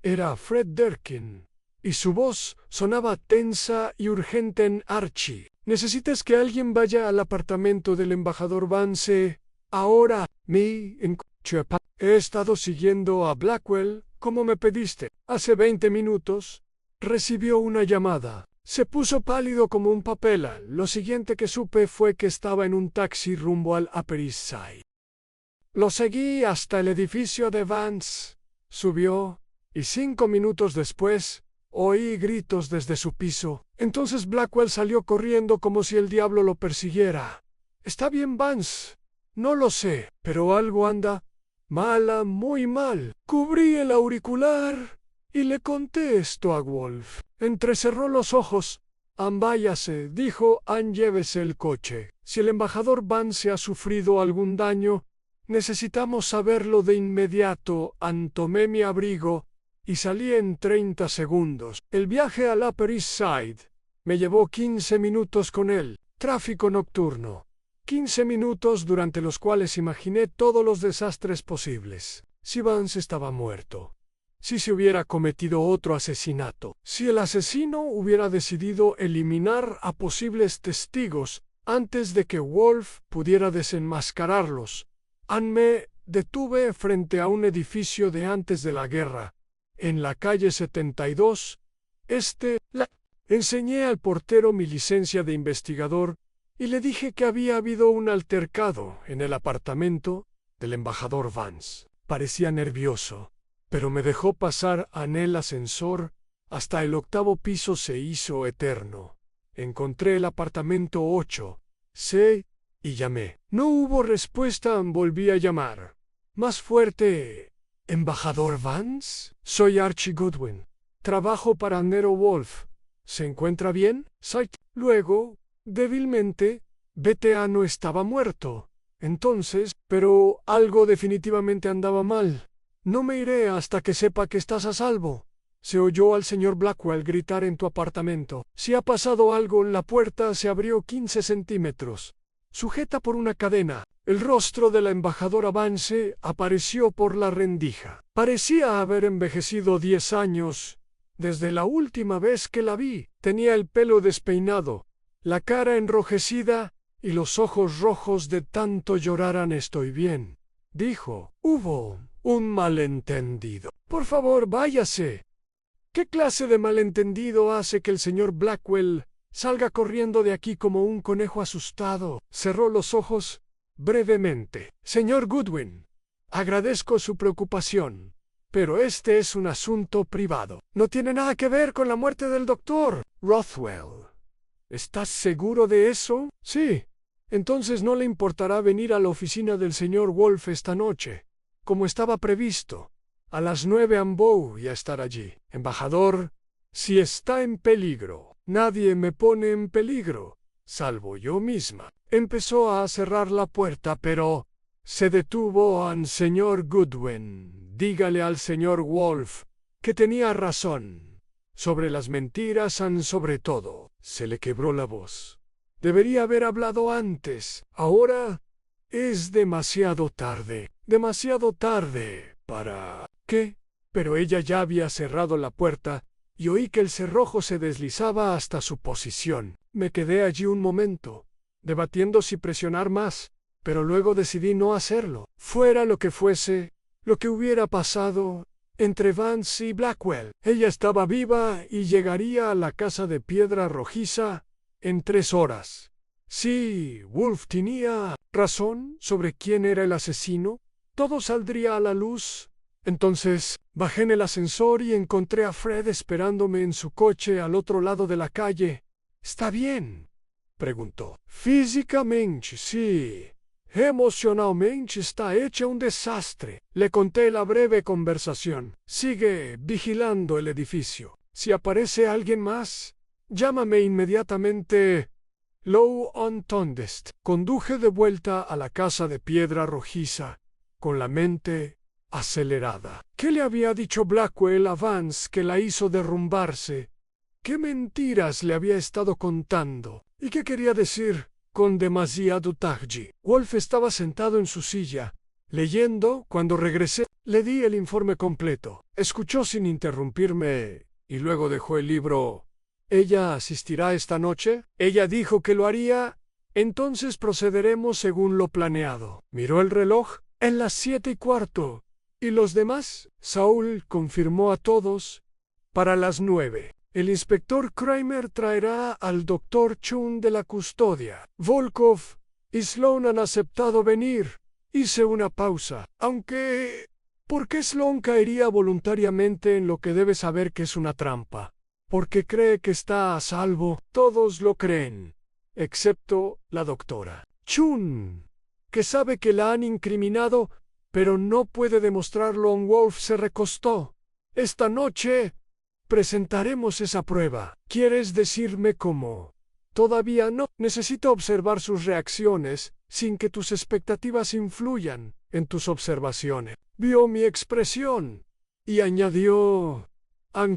era Fred Durkin, y su voz sonaba tensa y urgente en Archie. ¿Necesitas que alguien vaya al apartamento del embajador Vance ahora? He estado siguiendo a Blackwell, como me pediste. Hace 20 minutos recibió una llamada. Se puso pálido como un papel. Lo siguiente que supe fue que estaba en un taxi rumbo al Upper East Side. Lo seguí hasta el edificio de Vance. Subió, y 5 minutos después, oí gritos desde su piso. Entonces Blackwell salió corriendo como si el diablo lo persiguiera. ¿Está bien Vance? No lo sé, pero algo anda mala, muy mal. Cubrí el auricular y le conté esto a Wolf. Entrecerró los ojos. Váyase, dijo, llévese el coche. Si el embajador Vance ha sufrido algún daño, necesitamos saberlo de inmediato. Tomé mi abrigo y salí en 30 segundos. El viaje al Upper East Side me llevó 15 minutos con él. Tráfico nocturno. 15 minutos durante los cuales imaginé todos los desastres posibles. Si Vance estaba muerto. Si se hubiera cometido otro asesinato. Si el asesino hubiera decidido eliminar a posibles testigos antes de que Wolf pudiera desenmascararlos. Me detuve frente a un edificio de antes de la guerra, en la calle 72. Enseñé al portero mi licencia de investigador y le dije que había habido un altercado en el apartamento del embajador Vance. Parecía nervioso, pero me dejó pasar en el ascensor. Hasta el 8º piso se hizo eterno. Encontré el apartamento 8C y llamé. No hubo respuesta. Volví a llamar. Más fuerte. ¿Embajador Vance? Soy Archie Goodwin. Trabajo para Nero Wolf. ¿Se encuentra bien? Luego, débilmente, BTA no estaba muerto. Entonces, pero algo definitivamente andaba mal. No me iré hasta que sepa que estás a salvo. Se oyó al señor Blackwell gritar en tu apartamento. Si ha pasado algo, la puerta se abrió 15 centímetros. Sujeta por una cadena, el rostro de la embajadora Vance apareció por la rendija. Parecía haber envejecido 10 años. Desde la última vez que la vi, tenía el pelo despeinado, la cara enrojecida y los ojos rojos de tanto llorar. Estoy bien, dijo. Hubo un malentendido. Por favor, váyase. ¿Qué clase de malentendido hace que el señor Blackwell salga corriendo de aquí como un conejo asustado? Cerró los ojos brevemente. Señor Goodwin, agradezco su preocupación, pero este es un asunto privado. No tiene nada que ver con la muerte del doctor Rothwell. ¿Estás seguro de eso? Sí. Entonces no le importará venir a la oficina del señor Wolf esta noche, como estaba previsto. A las 9 voy a estar allí. Embajador, si está en peligro, nadie me pone en peligro, salvo yo misma. Empezó a cerrar la puerta, pero se detuvo al señor Goodwin. Dígale al señor Wolf que tenía razón. Sobre las mentiras sobre todo. Se le quebró la voz. Debería haber hablado antes. Ahora es demasiado tarde. Demasiado tarde para... ¿Qué? Pero ella ya había cerrado la puerta y oí que el cerrojo se deslizaba hasta su posición. Me quedé allí un momento, debatiendo si presionar más, pero luego decidí no hacerlo. Fuera lo que fuese, lo que hubiera pasado entre Vance y Blackwell. Ella estaba viva y llegaría a la casa de piedra rojiza en 3 horas. Sí, Wolf tenía razón sobre quién era el asesino. Todo saldría a la luz. Entonces bajé en el ascensor y encontré a Fred esperándome en su coche al otro lado de la calle. ¿Está bien?, preguntó. Físicamente, sí. Emocionalmente está hecha un desastre. Le conté la breve conversación. Sigue vigilando el edificio. Si aparece alguien más, llámame inmediatamente. Low on Tondest. Conduje de vuelta a la casa de piedra rojiza, con la mente acelerada. ¿Qué le había dicho Blackwell a Vance que la hizo derrumbarse? ¿Qué mentiras le había estado contando? ¿Y qué quería decir con demasiado tarde? Wolf estaba sentado en su silla, leyendo. Cuando regresé, le di el informe completo. Escuchó sin interrumpirme y luego dejó el libro. ¿Ella asistirá esta noche? Ella dijo que lo haría. Entonces procederemos según lo planeado. Miró el reloj. En las 7:15. ¿Y los demás? Saúl confirmó a todos. Para las 9. El inspector Kramer traerá al doctor Chun de la custodia. Volkov y Sloan han aceptado venir. Hice una pausa. Aunque... ¿por qué Sloan caería voluntariamente en lo que debe saber que es una trampa? Porque cree que está a salvo. Todos lo creen, excepto la doctora. Chun, que sabe que la han incriminado, pero no puede demostrarlo. Wolf se recostó. Esta noche presentaremos esa prueba. ¿Quieres decirme cómo? Todavía no. Necesito observar sus reacciones sin que tus expectativas influyan en tus observaciones. Vio mi expresión y añadió: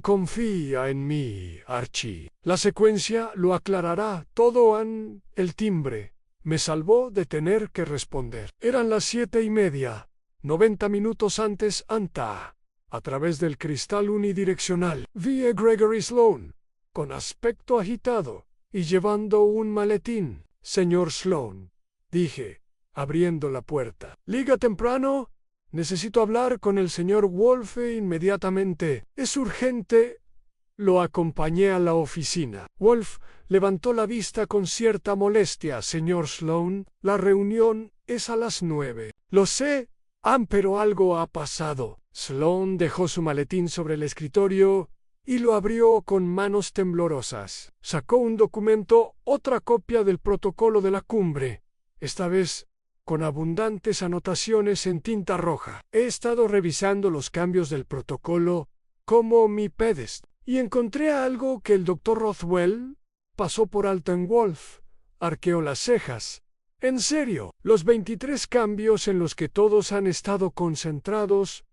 confía en mí, Archie. La secuencia lo aclarará todo. El timbre me salvó de tener que responder. Eran las 7:30, 90 minutos antes. A través del cristal unidireccional, vi a Gregory Sloan, con aspecto agitado, y llevando un maletín. Señor Sloan, dije, abriendo la puerta. ¿Liga temprano? Necesito hablar con el señor Wolf inmediatamente. Es urgente. Lo acompañé a la oficina. Wolf levantó la vista con cierta molestia. Señor Sloan, la reunión es a las 9. Lo sé, pero algo ha pasado. Sloan dejó su maletín sobre el escritorio y lo abrió con manos temblorosas. Sacó un documento, otra copia del protocolo de la cumbre, esta vez con abundantes anotaciones en tinta roja. He estado revisando los cambios del protocolo como mi pedest y encontré algo que el doctor Rothwell pasó por alto en Wolf. Arqueó las cejas. En serio, los 23 cambios en los que todos han estado concentrados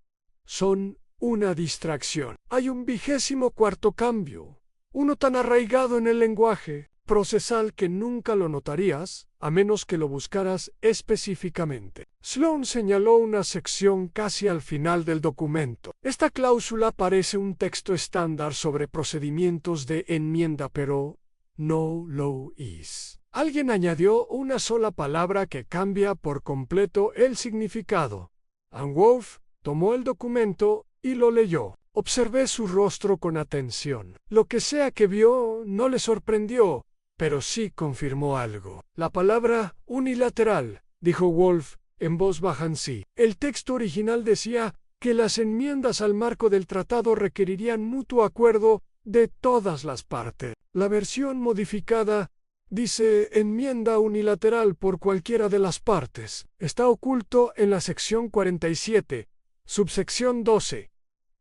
son una distracción. Hay un 24º cambio, uno tan arraigado en el lenguaje procesal que nunca lo notarías, a menos que lo buscaras específicamente. Sloan señaló una sección casi al final del documento. Esta cláusula parece un texto estándar sobre procedimientos de enmienda, pero no lo es. Alguien añadió una sola palabra que cambia por completo el significado. Wolf tomó el documento y lo leyó. Observé su rostro con atención. Lo que sea que vio no le sorprendió, pero sí confirmó algo. La palabra unilateral, dijo Wolf en voz baja. El texto original decía que las enmiendas al marco del tratado requerirían mutuo acuerdo de todas las partes. La versión modificada dice enmienda unilateral por cualquiera de las partes. Está oculto en la sección 47, subsección 12.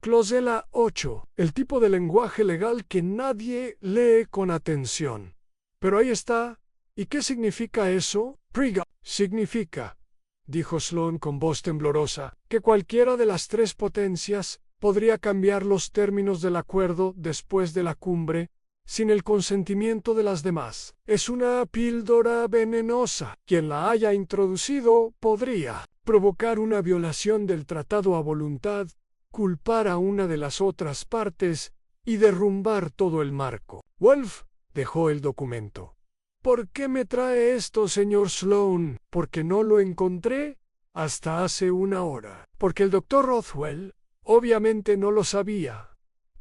Closela 8, el tipo de lenguaje legal que nadie lee con atención. Pero ahí está. ¿Y qué significa eso? Priga. Significa, dijo Sloane con voz temblorosa, que cualquiera de las tres potencias podría cambiar los términos del acuerdo después de la cumbre, sin el consentimiento de las demás. Es una píldora venenosa. Quien la haya introducido podría provocar una violación del tratado a voluntad, culpar a una de las otras partes y derrumbar todo el marco. Wolf dejó el documento. ¿Por qué me trae esto, señor Sloane? ¿Porque no lo encontré? Hasta hace una hora. Porque el doctor Rothwell obviamente no lo sabía.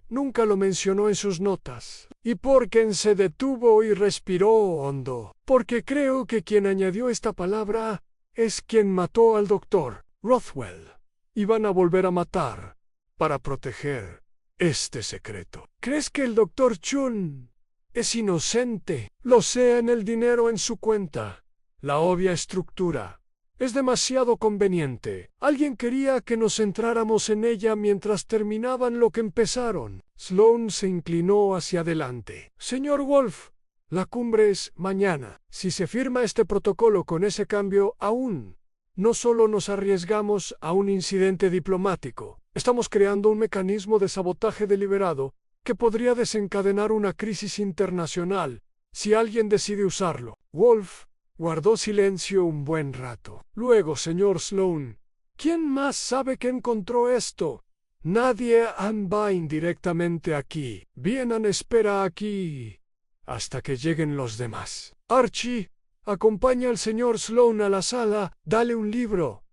Nunca lo mencionó en sus notas. Y porque se detuvo y respiró hondo. Porque creo que quien añadió esta palabra es quien mató al doctor Rothwell. Y van a volver a matar para proteger este secreto. ¿Crees que el doctor Chun es inocente? Lo sé en el dinero en su cuenta. La obvia estructura. Es demasiado conveniente. Alguien quería que nos centráramos en ella mientras terminaban lo que empezaron. Sloane se inclinó hacia adelante. Señor Wolf, la cumbre es mañana. Si se firma este protocolo con ese cambio aún, no solo nos arriesgamos a un incidente diplomático, estamos creando un mecanismo de sabotaje deliberado que podría desencadenar una crisis internacional si alguien decide usarlo. Wolf guardó silencio un buen rato. Luego, señor Sloane, ¿quién más sabe que encontró esto? Nadie va indirectamente aquí. Vienan espera aquí hasta que lleguen los demás. Archie, acompaña al señor Sloane a la sala, dale un libro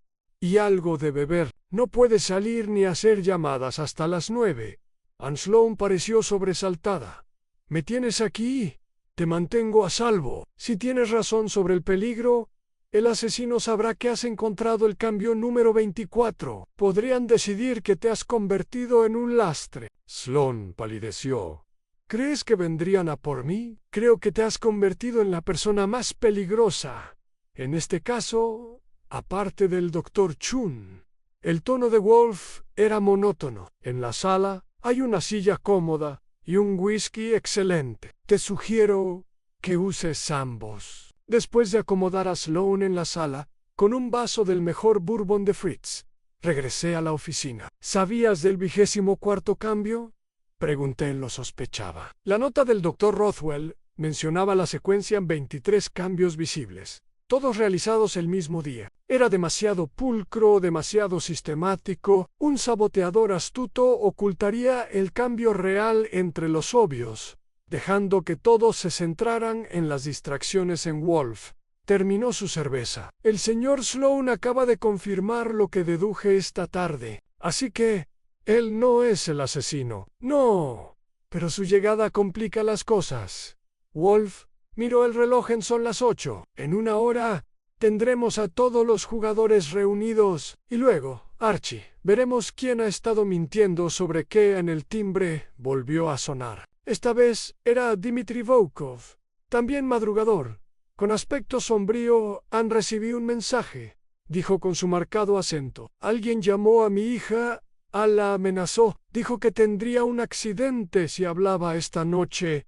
y algo de beber. No puede salir ni hacer llamadas hasta las 9. Anne Sloane pareció sobresaltada. ¿Me tienes aquí? Te mantengo a salvo. Si tienes razón sobre el peligro, el asesino sabrá que has encontrado el cambio número 24. Podrían decidir que te has convertido en un lastre. Sloane palideció. ¿Crees que vendrían a por mí? Creo que te has convertido en la persona más peligrosa. En este caso, aparte del Dr. Chun. El tono de Wolf era monótono. En la sala hay una silla cómoda y un whisky excelente. Te sugiero que uses ambos. Después de acomodar a Sloane en la sala, con un vaso del mejor bourbon de Fritz, regresé a la oficina. ¿Sabías del 24º cambio? Pregunté, lo sospechaba. La nota del Dr. Rothwell mencionaba la secuencia en 23 cambios visibles, todos realizados el mismo día. Era demasiado pulcro, demasiado sistemático. Un saboteador astuto ocultaría el cambio real entre los obvios, dejando que todos se centraran en las distracciones en Wolf. Terminó su cerveza. El señor Sloane acaba de confirmar lo que deduje esta tarde. Así que él no es el asesino. No. Pero su llegada complica las cosas. Wolf miró el reloj. Son las 8. En una hora tendremos a todos los jugadores reunidos. Y luego, Archie, veremos quién ha estado mintiendo sobre qué. En el timbre volvió a sonar. Esta vez era Dmitry Volkov, también madrugador. Con aspecto sombrío, han recibido un mensaje, dijo con su marcado acento. Alguien llamó a mi hija, la amenazó, dijo que tendría un accidente si hablaba esta noche.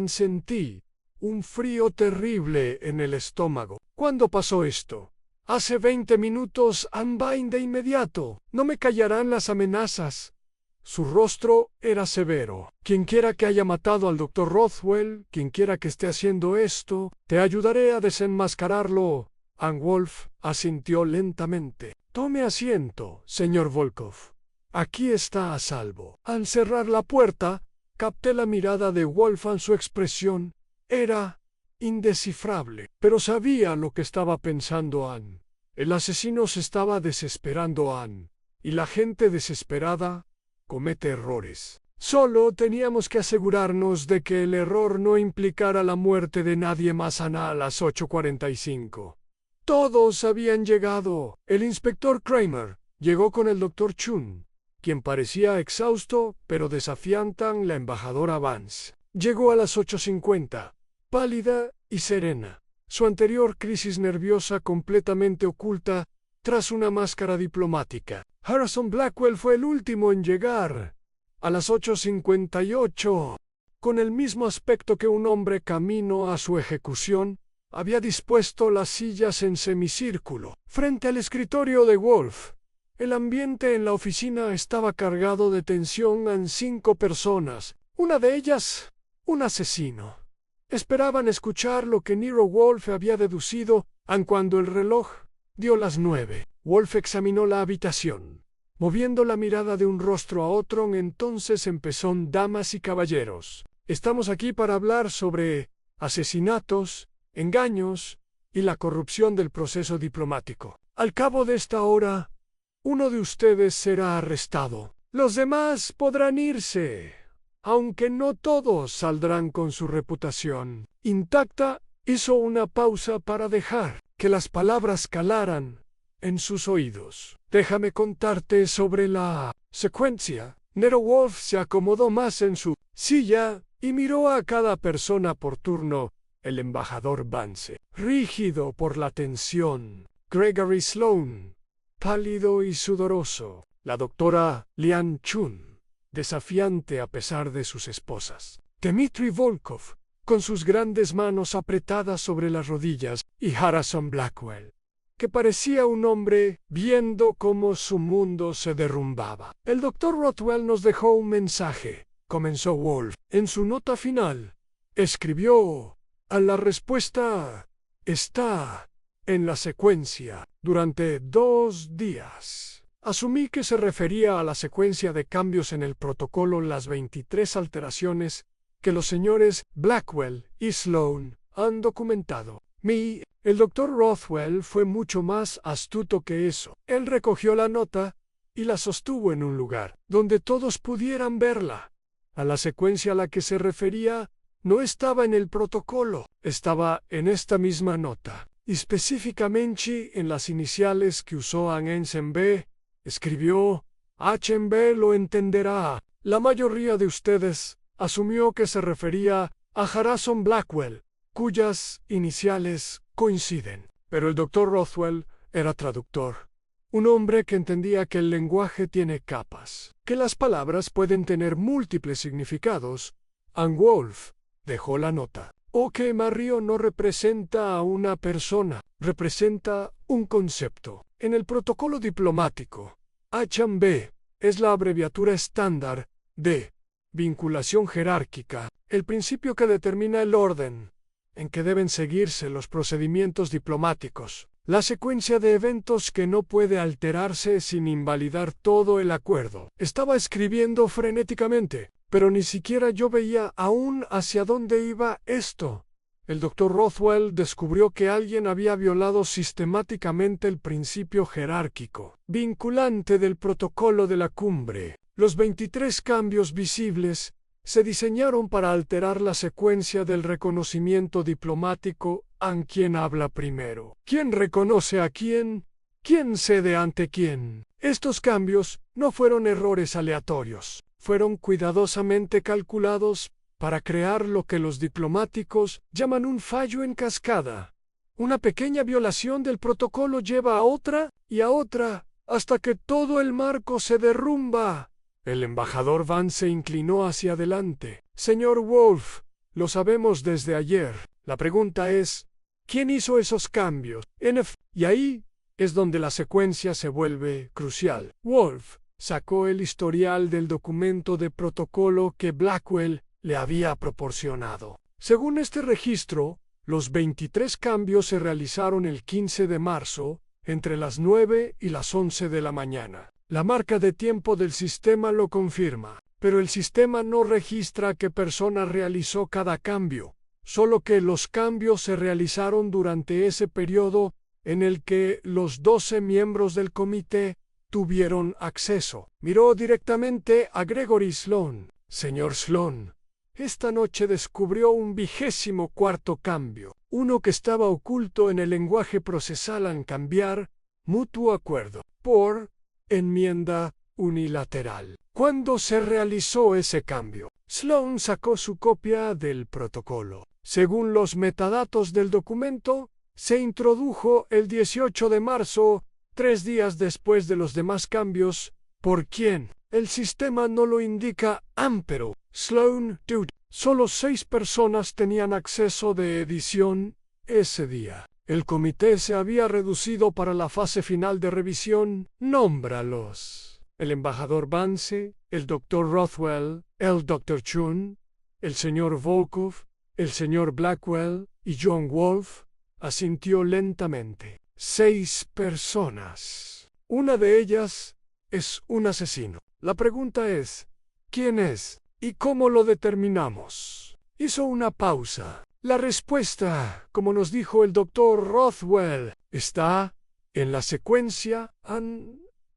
Sentí un frío terrible en el estómago. ¿Cuándo pasó esto? Hace 20 minutos. Vain de inmediato. No me callarán las amenazas. Su rostro era severo. Quienquiera que haya matado al Dr. Rothwell, quienquiera que esté haciendo esto, te ayudaré a desenmascararlo. Anne Wolf asintió lentamente. Tome asiento, señor Volkov. Aquí está a salvo. Al cerrar la puerta, capté la mirada de Wolf. Su expresión era indescifrable, pero sabía lo que estaba pensando Anne. El asesino se estaba desesperando Anne, y la gente desesperada comete errores. Solo teníamos que asegurarnos de que el error no implicara la muerte de nadie más. A las 8:45. Todos habían llegado. El inspector Kramer llegó con el Dr. Chun, quien parecía exhausto pero desafiante. La embajadora Vance Llegó a las 8:50, pálida y serena, su anterior crisis nerviosa completamente oculta tras una máscara diplomática. Harrison Blackwell fue el último en llegar, a las 8:58, con el mismo aspecto que un hombre camino a su ejecución. Había dispuesto las sillas en semicírculo, frente al escritorio de Wolf. El ambiente en la oficina estaba cargado de tensión en 5 personas, una de ellas, un asesino. Esperaban escuchar lo que Nero Wolfe había deducido, aun cuando el reloj dio las 9. Wolfe examinó la habitación, moviendo la mirada de un rostro a otro. Entonces empezó: damas y caballeros, estamos aquí para hablar sobre asesinatos, engaños y la corrupción del proceso diplomático. Al cabo de esta hora, uno de ustedes será arrestado. Los demás podrán irse, aunque no todos saldrán con su reputación intacta. Hizo una pausa para dejar que las palabras calaran en sus oídos. Déjame contarte sobre la secuencia. Nero Wolfe se acomodó más en su silla y miró a cada persona por turno. El embajador Vance, rígido por la tensión. Gregory Sloan, pálido y sudoroso. La doctora Lian Chun, desafiante a pesar de sus esposas. Dmitry Volkov, con sus grandes manos apretadas sobre las rodillas. Y Harrison Blackwell, que parecía un hombre viendo cómo su mundo se derrumbaba. El doctor Rothwell nos dejó un mensaje, comenzó Wolf. En su nota final, escribió: la respuesta está en la secuencia. Durante 2 días. Asumí que se refería a la secuencia de cambios en el protocolo, las 23 alteraciones que los señores Blackwell y Sloan han documentado. El doctor Rothwell fue mucho más astuto que eso. Él recogió la nota y la sostuvo en un lugar donde todos pudieran verla. A la secuencia a la que se refería no estaba en el protocolo, estaba en esta misma nota, y específicamente en las iniciales que usó B. Escribió: HB lo entenderá. La mayoría de ustedes asumió que se refería a Harrison Blackwell, cuyas iniciales coinciden. Pero el doctor Rothwell era traductor, un hombre que entendía que el lenguaje tiene capas, que las palabras pueden tener múltiples significados. Wolf dejó la nota. Que Mario no representa a una persona, representa un concepto. En el protocolo diplomático, HB es la abreviatura estándar de vinculación jerárquica, el principio que determina el orden en que deben seguirse los procedimientos diplomáticos, la secuencia de eventos que no puede alterarse sin invalidar todo el acuerdo. Estaba escribiendo frenéticamente, pero ni siquiera yo veía aún hacia dónde iba esto. El doctor Rothwell descubrió que alguien había violado sistemáticamente el principio jerárquico vinculante del protocolo de la cumbre. Los 23 cambios visibles se diseñaron para alterar la secuencia del reconocimiento diplomático. ¿Quién habla primero? ¿Quién reconoce a quién? ¿Quién cede ante quién? Estos cambios no fueron errores aleatorios. Fueron cuidadosamente calculados para crear lo que los diplomáticos llaman un fallo en cascada. Una pequeña violación del protocolo lleva a otra y a otra, hasta que todo el marco se derrumba. El embajador Van se inclinó hacia adelante. Señor Wolf, lo sabemos desde ayer. La pregunta es, ¿quién hizo esos cambios? Y ahí es donde la secuencia se vuelve crucial. Wolf sacó el historial del documento de protocolo que Blackwell le había proporcionado. Según este registro, los 23 cambios se realizaron el 15 de marzo, entre las 9 y las 11 de la mañana. La marca de tiempo del sistema lo confirma, pero el sistema no registra qué persona realizó cada cambio, solo que los cambios se realizaron durante ese periodo en el que los 12 miembros del comité tuvieron acceso. Miró directamente a Gregory Sloan. Señor Sloan, esta noche descubrió un 24º cambio, uno que estaba oculto en el lenguaje procesal. Cambiar, mutuo acuerdo, por enmienda unilateral. ¿Cuándo se realizó ese cambio? Sloan sacó su copia del protocolo. Según los metadatos del documento, se introdujo el 18 de marzo, 3 días después de los demás cambios. ¿Por quién? El sistema no lo indica, pero Sloan, dude, solo 6 personas tenían acceso de edición ese día. El comité se había reducido para la fase final de revisión. Nómbralos. El embajador Vance, el Dr. Rothwell, el Dr. Chun, el señor Volkov, el señor Blackwell y John Wolf. Asintió lentamente. 6 personas. Una de ellas es un asesino. La pregunta es, ¿quién es? ¿Y cómo lo determinamos? Hizo una pausa. La respuesta, como nos dijo el Dr. Rothwell, está en la secuencia.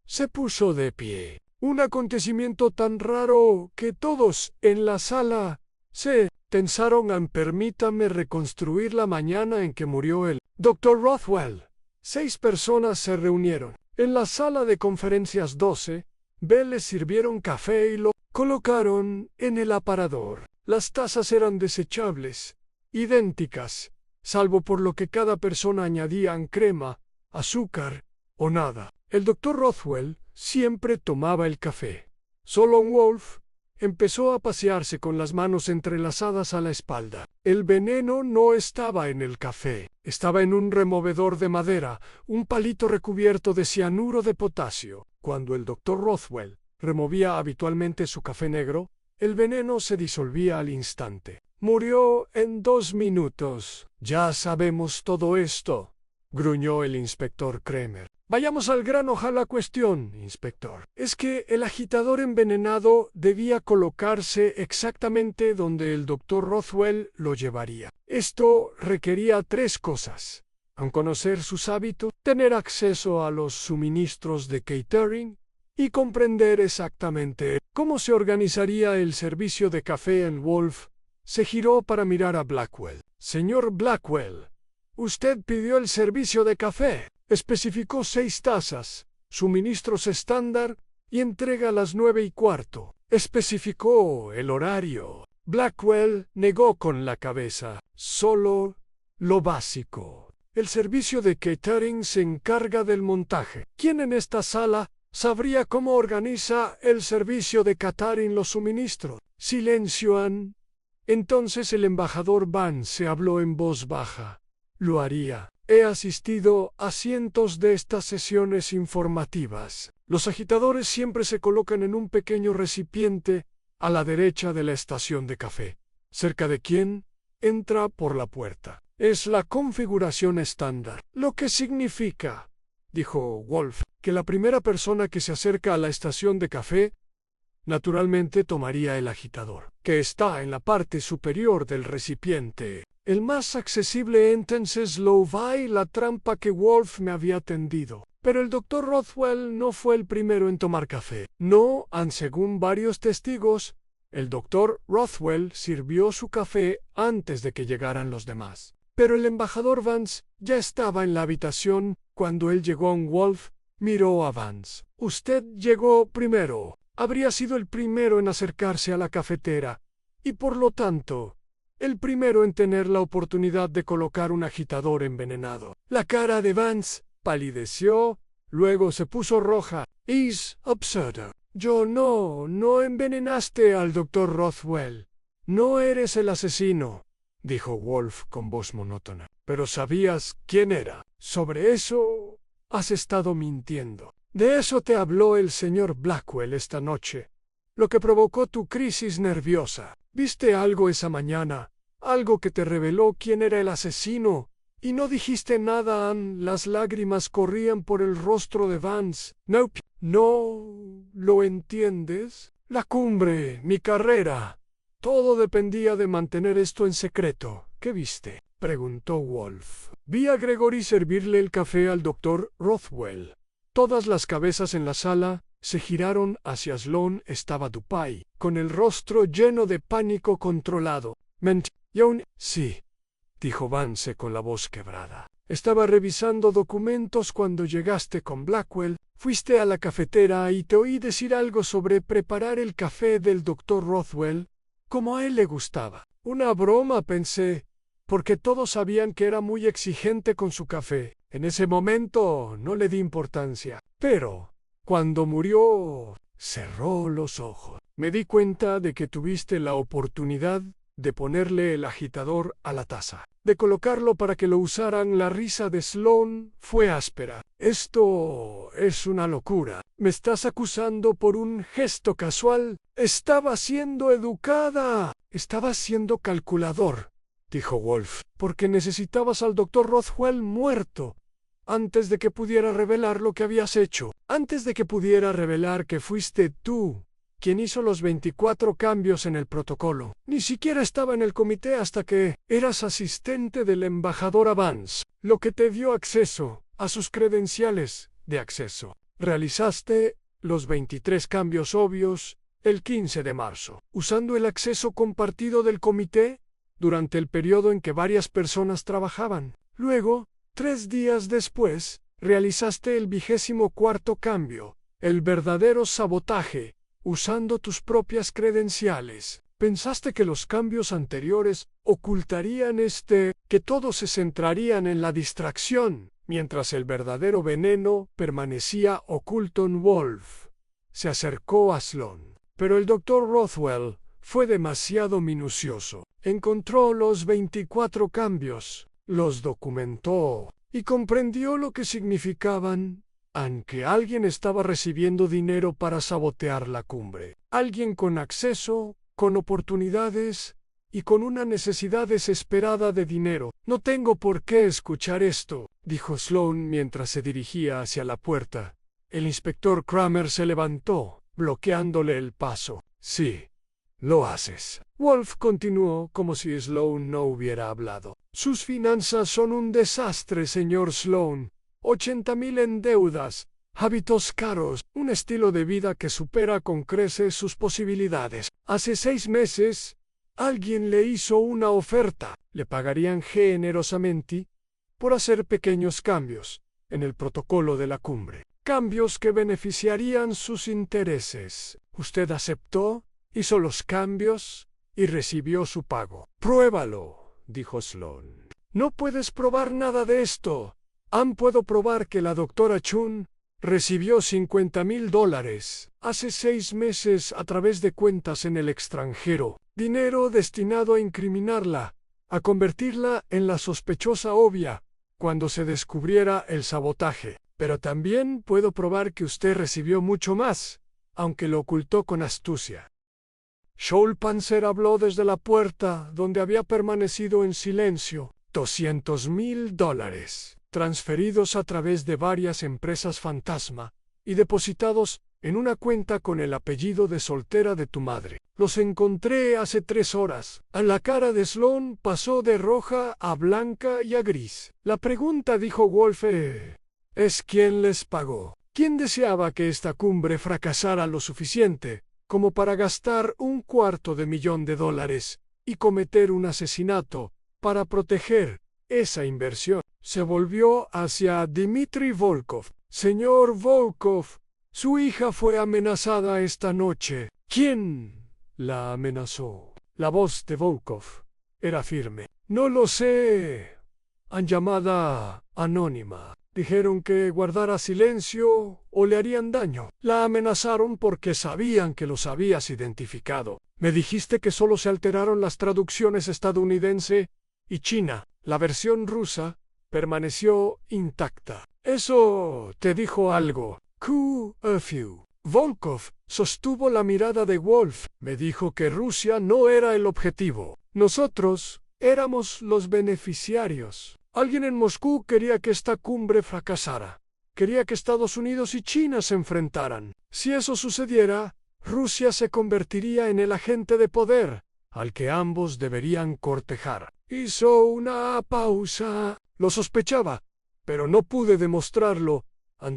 Se puso de pie. Un acontecimiento tan raro que todos en la sala se tensaron. Permítame reconstruir la mañana en que murió el Dr. Rothwell. 6 personas se reunieron. En la sala de conferencias 12, les sirvieron café y lo colocaron en el aparador. Las tazas eran desechables, idénticas, salvo por lo que cada persona añadían crema, azúcar o nada. El Dr. Rothwell siempre tomaba el café. Solon Wolf empezó a pasearse con las manos entrelazadas a la espalda. El veneno no estaba en el café, estaba en un removedor de madera, un palito recubierto de cianuro de potasio. Cuando el Dr. Rothwell removía habitualmente su café negro, el veneno se disolvía al instante. Murió en 2 minutos. Ya sabemos todo esto, gruñó el inspector Kramer. Vayamos al grano a la cuestión, inspector. Es que el agitador envenenado debía colocarse exactamente donde el Dr. Rothwell lo llevaría. Esto requería 3 cosas. Aun conocer sus hábitos, tener acceso a los suministros de catering y comprender exactamente cómo se organizaría el servicio de café en Wolf. Se giró para mirar a Blackwell. Señor Blackwell, usted pidió el servicio de café. Especificó 6 tazas, suministros estándar y entrega a las 9:15. Especificó el horario. Blackwell negó con la cabeza. Solo lo básico. El servicio de catering se encarga del montaje. ¿Quién en esta sala sabría cómo organiza el servicio de catering los suministros? Silencio, Ann. Entonces el embajador Vance habló en voz baja. Lo haría. He asistido a cientos de estas sesiones informativas. Los agitadores siempre se colocan en un pequeño recipiente a la derecha de la estación de café. ¿Cerca de quién? Entra por la puerta. Es la configuración estándar. Lo que significa, dijo Wolf, que la primera persona que se acerca a la estación de café naturalmente tomaría el agitador, que está en la parte superior del recipiente. El más accesible entonces lo va y la trampa que Wolf me había tendido. Pero el Dr. Rothwell no fue el primero en tomar café. No, según varios testigos, el Dr. Rothwell sirvió su café antes de que llegaran los demás. Pero el embajador Vance ya estaba en la habitación cuando él llegó. Wolf miró a Vance. Usted llegó primero. Habría sido el primero en acercarse a la cafetera y por lo tanto el primero en tener la oportunidad de colocar un agitador envenenado. La cara de Vance palideció, luego se puso roja. Es absurdo. No envenenaste al Dr. Rothwell. No eres el asesino, dijo Wolf con voz monótona. Pero sabías quién era. Sobre eso has estado mintiendo. De eso te habló el señor Blackwell esta noche, lo que provocó tu crisis nerviosa. ¿Viste algo esa mañana? Algo que te reveló quién era el asesino. Y no dijiste nada, Ann. Las lágrimas corrían por el rostro de Vance. Nope. ¿No lo entiendes? La cumbre, mi carrera. Todo dependía de mantener esto en secreto. ¿Qué viste?, preguntó Wolf. Vi a Gregory servirle el café al Dr. Rothwell. Todas las cabezas en la sala se giraron hacia Sloan. Estaba Dupay, con el rostro lleno de pánico controlado. Sí, dijo Vance con la voz quebrada. Estaba revisando documentos cuando llegaste con Blackwell. Fuiste a la cafetera y te oí decir algo sobre preparar el café del Dr. Rothwell, como a él le gustaba. Una broma, pensé, porque todos sabían que era muy exigente con su café. En ese momento no le di importancia. Pero, cuando murió, cerró los ojos. Me di cuenta de que tuviste la oportunidad de ponerle el agitador a la taza, de colocarlo para que lo usaran. La risa de Sloane fue áspera. Esto es una locura. ¿Me estás acusando por un gesto casual? Estaba siendo educada. Estaba siendo calculador, dijo Wolf, porque necesitabas al Dr. Rothwell muerto antes de que pudiera revelar lo que habías hecho, antes de que pudiera revelar que fuiste tú quien hizo los 24 cambios en el protocolo. Ni siquiera estaba en el comité hasta que eras asistente del embajador Vance, lo que te dio acceso a sus credenciales de acceso. Realizaste los 23 cambios obvios el 15 de marzo, usando el acceso compartido del comité durante el periodo en que varias personas trabajaban. Luego, 3 días después, realizaste el 24º cambio, el verdadero sabotaje, usando tus propias credenciales. Pensaste que los cambios anteriores ocultarían que todos se centrarían en la distracción, mientras el verdadero veneno permanecía oculto en Wolf. Se acercó a Sloane, pero el Dr. Rothwell fue demasiado minucioso. Encontró los 24 cambios, los documentó y comprendió lo que significaban. Aunque alguien estaba recibiendo dinero para sabotear la cumbre. Alguien con acceso, con oportunidades y con una necesidad desesperada de dinero. No tengo por qué escuchar esto, dijo Sloane mientras se dirigía hacia la puerta. El inspector Kramer se levantó, bloqueándole el paso. Sí, lo haces. Wolf continuó como si Sloane no hubiera hablado. Sus finanzas son un desastre, señor Sloane. 80,000 en deudas, hábitos caros, un estilo de vida que supera con creces sus posibilidades. Hace 6 meses, alguien le hizo una oferta. Le pagarían generosamente por hacer pequeños cambios en el protocolo de la cumbre. Cambios que beneficiarían sus intereses. Usted aceptó, hizo los cambios y recibió su pago. Pruébalo, dijo Sloane. No puedes probar nada de esto. Puedo probar que la doctora Chun recibió $50,000 hace 6 meses a través de cuentas en el extranjero, dinero destinado a incriminarla, a convertirla en la sospechosa obvia cuando se descubriera el sabotaje. Pero también puedo probar que usted recibió mucho más, aunque lo ocultó con astucia. Schulpanzer habló desde la puerta, donde había permanecido en silencio. $200,000. Transferidos a través de varias empresas fantasma y depositados en una cuenta con el apellido de soltera de tu madre. Los encontré hace 3 horas. La cara de Sloane pasó de roja a blanca y a gris. La pregunta, dijo Wolf, es ¿quién les pagó? ¿Quién deseaba que esta cumbre fracasara lo suficiente como para gastar $250,000 y cometer un asesinato para proteger esa inversión? Se volvió hacia Dmitry Volkov. Señor Volkov, su hija fue amenazada esta noche. ¿Quién la amenazó? La voz de Volkov era firme. No lo sé. Llamada anónima. Dijeron que guardara silencio o le harían daño. La amenazaron porque sabían que los habías identificado. Me dijiste que solo se alteraron las traducciones estadounidense y china. La versión rusa permaneció intacta. ¿Eso te dijo algo? Q-A-few. Volkov sostuvo la mirada de Wolf. Me dijo que Rusia no era el objetivo. Nosotros éramos los beneficiarios. Alguien en Moscú quería que esta cumbre fracasara. Quería que Estados Unidos y China se enfrentaran. Si eso sucediera, Rusia se convertiría en el agente de poder al que ambos deberían cortejar. Hizo una pausa. Lo sospechaba, pero no pude demostrarlo.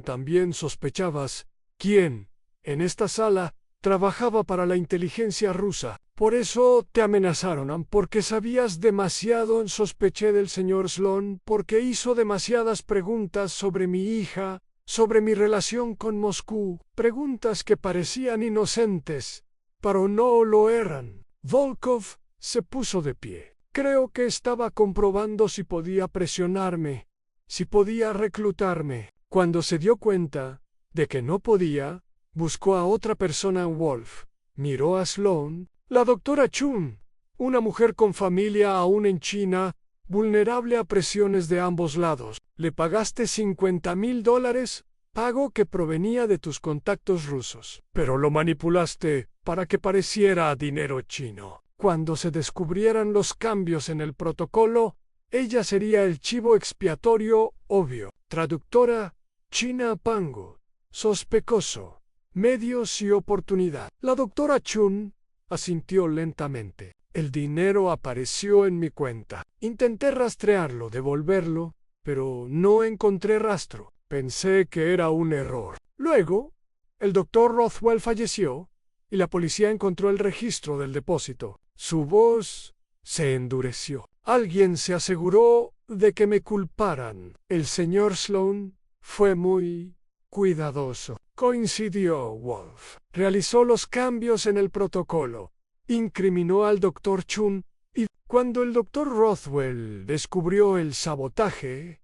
También sospechabas quién, en esta sala, trabajaba para la inteligencia rusa. Por eso te amenazaron, porque sabías demasiado. Sospeché del señor Sloan porque hizo demasiadas preguntas sobre mi hija, sobre mi relación con Moscú, preguntas que parecían inocentes, pero no lo eran. Volkov se puso de pie. Creo que estaba comprobando si podía presionarme, si podía reclutarme. Cuando se dio cuenta de que no podía, buscó a otra persona en Wolf. Miró a Sloan. La doctora Chun, una mujer con familia aún en China, vulnerable a presiones de ambos lados. Le pagaste $50,000, pago que provenía de tus contactos rusos, pero lo manipulaste para que pareciera dinero chino. Cuando se descubrieran los cambios en el protocolo, ella sería el chivo expiatorio obvio. Traductora, China Pango, sospechoso, medios y oportunidad. La doctora Chun asintió lentamente. El dinero apareció en mi cuenta. Intenté rastrearlo, devolverlo, pero no encontré rastro. Pensé que era un error. Luego, el doctor Rothwell falleció y la policía encontró el registro del depósito. Su voz se endureció. Alguien se aseguró de que me culparan. El señor Sloan fue muy cuidadoso. Coincidió Wolf. Realizó los cambios en el protocolo. Incriminó al doctor Chun y, cuando el doctor Rothwell descubrió el sabotaje,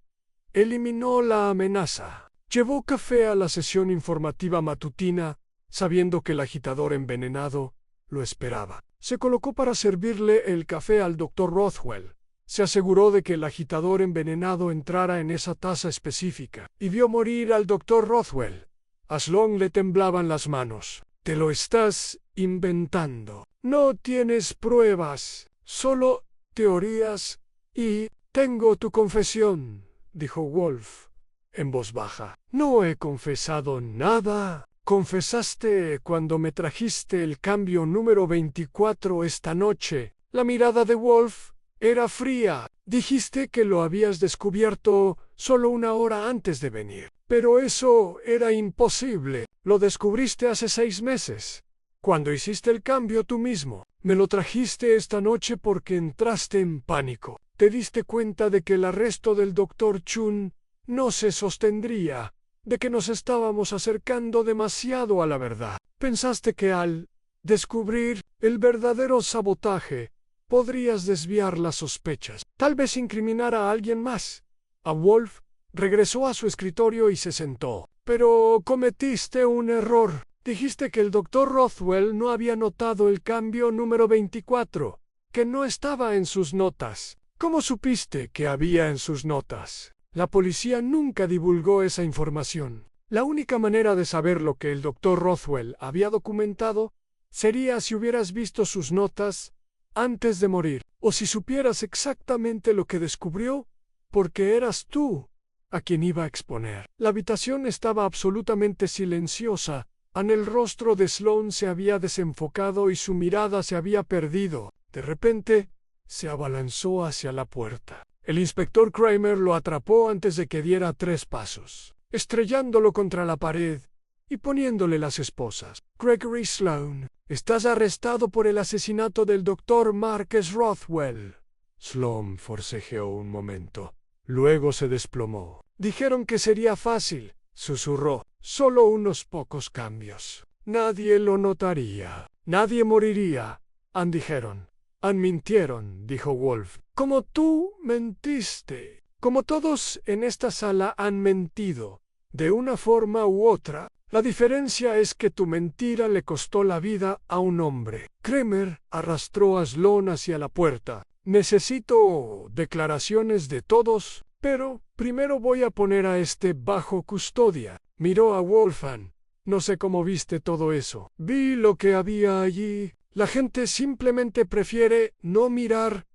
eliminó la amenaza. Llevó café a la sesión informativa matutina, sabiendo que el agitador envenenado lo esperaba. Se colocó para servirle el café al doctor Rothwell. Se aseguró de que el agitador envenenado entrara en esa taza específica y vio morir al doctor Rothwell. A Sloan le temblaban las manos. Te lo estás inventando. No tienes pruebas, solo teorías y... Tengo tu confesión, dijo Wolf en voz baja. No he confesado nada. Confesaste cuando me trajiste el cambio número 24 esta noche. La mirada de Wolf era fría. Dijiste que lo habías descubierto solo una hora antes de venir. Pero eso era imposible. Lo descubriste hace 6 meses. Cuando hiciste el cambio tú mismo. Me lo trajiste esta noche porque entraste en pánico. Te diste cuenta de que el arresto del doctor Chun no se sostendría, de que nos estábamos acercando demasiado a la verdad. Pensaste que al descubrir el verdadero sabotaje, podrías desviar las sospechas, tal vez incriminar a alguien más. A Wolf regresó a su escritorio y se sentó. Pero cometiste un error. Dijiste que el doctor Rothwell no había notado el cambio número 24, que no estaba en sus notas. ¿Cómo supiste que había en sus notas? La policía nunca divulgó esa información. La única manera de saber lo que el doctor Rothwell había documentado sería si hubieras visto sus notas antes de morir, o si supieras exactamente lo que descubrió, porque eras tú a quien iba a exponer. La habitación estaba absolutamente silenciosa. El rostro de Sloan se había desenfocado y su mirada se había perdido. De repente, se abalanzó hacia la puerta. El inspector Kramer lo atrapó antes de que diera 3 pasos, estrellándolo contra la pared y poniéndole las esposas. Gregory Sloan, estás arrestado por el asesinato del doctor Marcus Rothwell. Sloan forcejeó un momento. Luego se desplomó. Dijeron que sería fácil, susurró. Solo unos pocos cambios. Nadie lo notaría. Nadie moriría. Dijeron. Mintieron, dijo Wolf. Como tú mentiste. Como todos en esta sala han mentido. De una forma u otra. La diferencia es que tu mentira le costó la vida a un hombre. Kramer arrastró a Sloan hacia la puerta. Necesito declaraciones de todos, pero primero voy a poner a este bajo custodia. Miró a Wolfgang. No sé cómo viste todo eso. Vi lo que había allí. La gente simplemente prefiere no mirar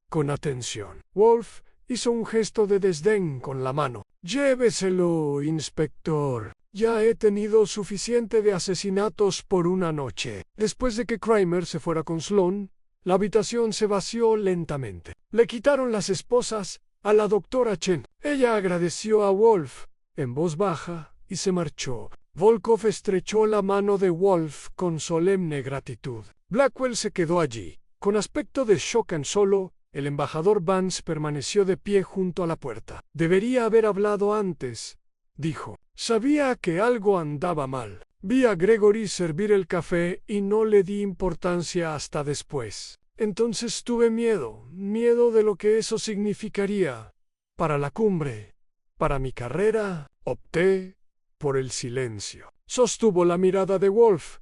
con atención. Wolf hizo un gesto de desdén con la mano. Lléveselo, inspector. Ya he tenido suficiente de asesinatos por una noche. Después de que Kramer se fuera con Sloan, la habitación se vació lentamente. Le quitaron las esposas a la doctora Chen. Ella agradeció a Wolf en voz baja y se marchó. Volkov estrechó la mano de Wolf con solemne gratitud. Blackwell se quedó allí. Con aspecto de shock and solo, el embajador Vance permaneció de pie junto a la puerta. Debería haber hablado antes, dijo. Sabía que algo andaba mal. Vi a Gregory servir el café y no le di importancia hasta después. Entonces tuve miedo de lo que eso significaría. Para la cumbre, para mi carrera, opté por el silencio. Sostuvo la mirada de Wolf.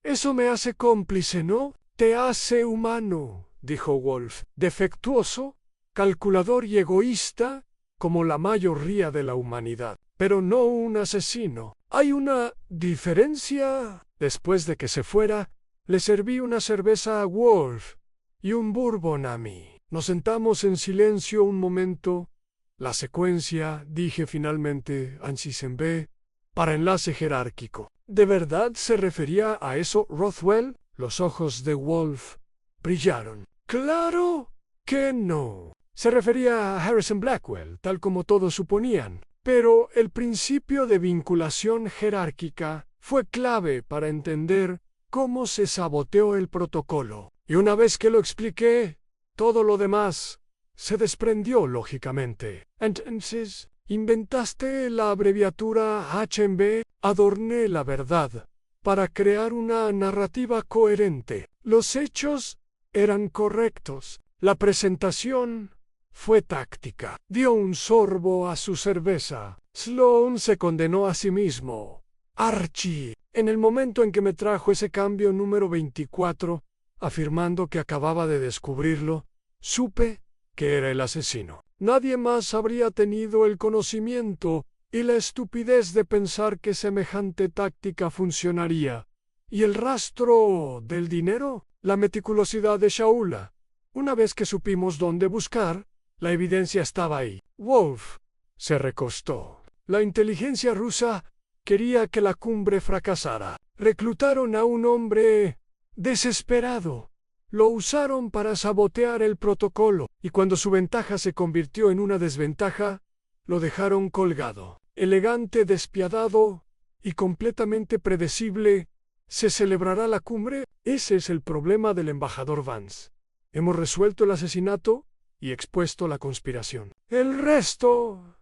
Eso me hace cómplice, ¿no? Te hace humano, dijo Wolf. Defectuoso, calculador y egoísta, como la mayoría de la humanidad. Pero no un asesino. ¿Hay una diferencia? Después de que se fuera, le serví una cerveza a Wolf y un bourbon a mí. Nos sentamos en silencio un momento. La secuencia, dije finalmente, Ansisen B, para enlace jerárquico. ¿De verdad se refería a eso Rothwell? Los ojos de Wolf brillaron. ¡Claro que no! Se refería a Harrison Blackwell, tal como todos suponían. Pero el principio de vinculación jerárquica fue clave para entender cómo se saboteó el protocolo. Y una vez que lo expliqué, todo lo demás se desprendió lógicamente. Entonces, inventaste la abreviatura HMB, adorné la verdad, para crear una narrativa coherente. Los hechos eran correctos. La presentación fue táctica. Dio un sorbo a su cerveza. Sloan se condenó a sí mismo. Archie, en el momento en que me trajo ese cambio número 24, afirmando que acababa de descubrirlo, supe que era el asesino. Nadie más habría tenido el conocimiento y la estupidez de pensar que semejante táctica funcionaría. ¿Y el rastro del dinero? La meticulosidad de Shaula. Una vez que supimos dónde buscar, la evidencia estaba ahí. Wolf se recostó. La inteligencia rusa quería que la cumbre fracasara. Reclutaron a un hombre desesperado. Lo usaron para sabotear el protocolo, y cuando su ventaja se convirtió en una desventaja, lo dejaron colgado. Elegante, despiadado y completamente predecible, ¿se celebrará la cumbre? Ese es el problema del embajador Vance. Hemos resuelto el asesinato y expuesto la conspiración. El resto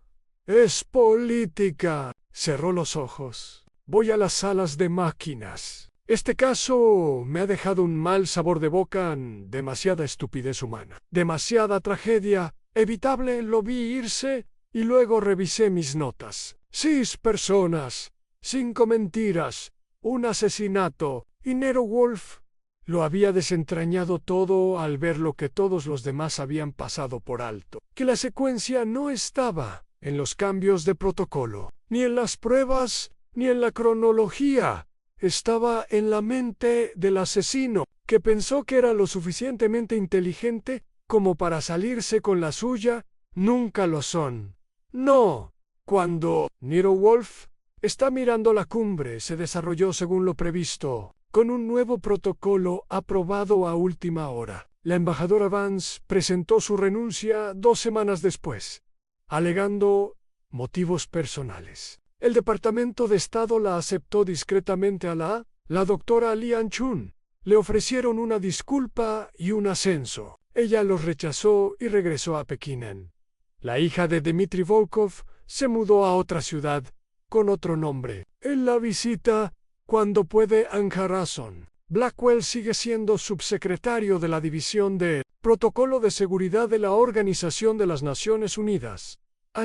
es política. Cerró los ojos. Voy a las salas de máquinas. Este caso me ha dejado un mal sabor de boca, demasiada estupidez humana, demasiada tragedia, evitable. Lo vi irse y luego revisé mis notas. 6 personas, 5 mentiras, un asesinato, y Nero Wolf lo había desentrañado todo al ver lo que todos los demás habían pasado por alto, que la secuencia no estaba en los cambios de protocolo, ni en las pruebas, ni en la cronología. Estaba en la mente del asesino, que pensó que era lo suficientemente inteligente como para salirse con la suya. Nunca lo son. No. Cuando Nero Wolf está mirando la cumbre, se desarrolló según lo previsto, con un nuevo protocolo aprobado a última hora. La embajadora Vance presentó su renuncia 2 semanas después, alegando motivos personales. El Departamento de Estado la aceptó discretamente a la doctora Lian Chun. Le ofrecieron una disculpa y un ascenso. Ella los rechazó y regresó a Pekín. La hija de Dmitry Volkov se mudó a otra ciudad con otro nombre. Él la visita cuando puede en Harrison. Blackwell sigue siendo subsecretario de la División de Protocolo de Seguridad de la Organización de las Naciones Unidas.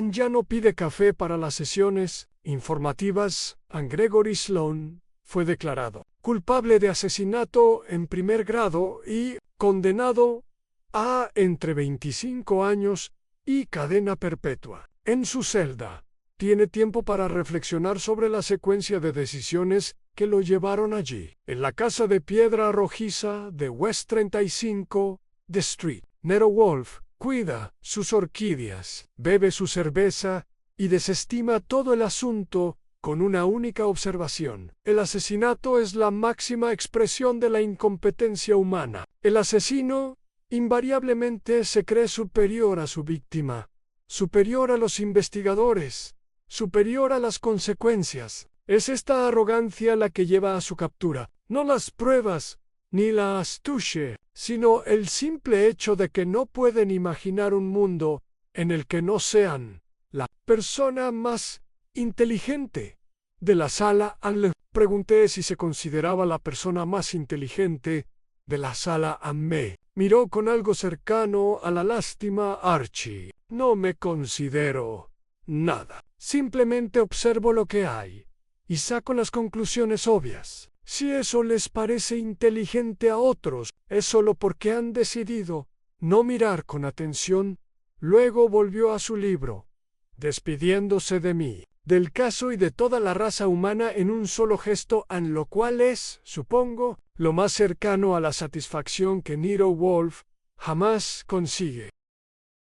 Ya no pide café para las sesiones informativas. Gregory Sloan fue declarado culpable de asesinato en primer grado y condenado a entre 25 años y cadena perpetua. En su celda, tiene tiempo para reflexionar sobre la secuencia de decisiones que lo llevaron allí. En la casa de piedra rojiza de West 35 de Street, Nero Wolf cuida sus orquídeas, bebe su cerveza y desestima todo el asunto con una única observación. El asesinato es la máxima expresión de la incompetencia humana. El asesino invariablemente se cree superior a su víctima, superior a los investigadores, superior a las consecuencias. Es esta arrogancia la que lleva a su captura, no las pruebas, ni la astucia, sino el simple hecho de que no pueden imaginar un mundo en el que no sean la persona más inteligente de la sala. Le pregunté si se consideraba la persona más inteligente de la sala. Me miró con algo cercano a la lástima. Archie, no me considero nada. Simplemente observo lo que hay y saco las conclusiones obvias. Si eso les parece inteligente a otros, es solo porque han decidido no mirar con atención. Luego volvió a su libro, despidiéndose de mí, del caso y de toda la raza humana en un solo gesto, en lo cual es, supongo, lo más cercano a la satisfacción que Nero Wolfe jamás consigue.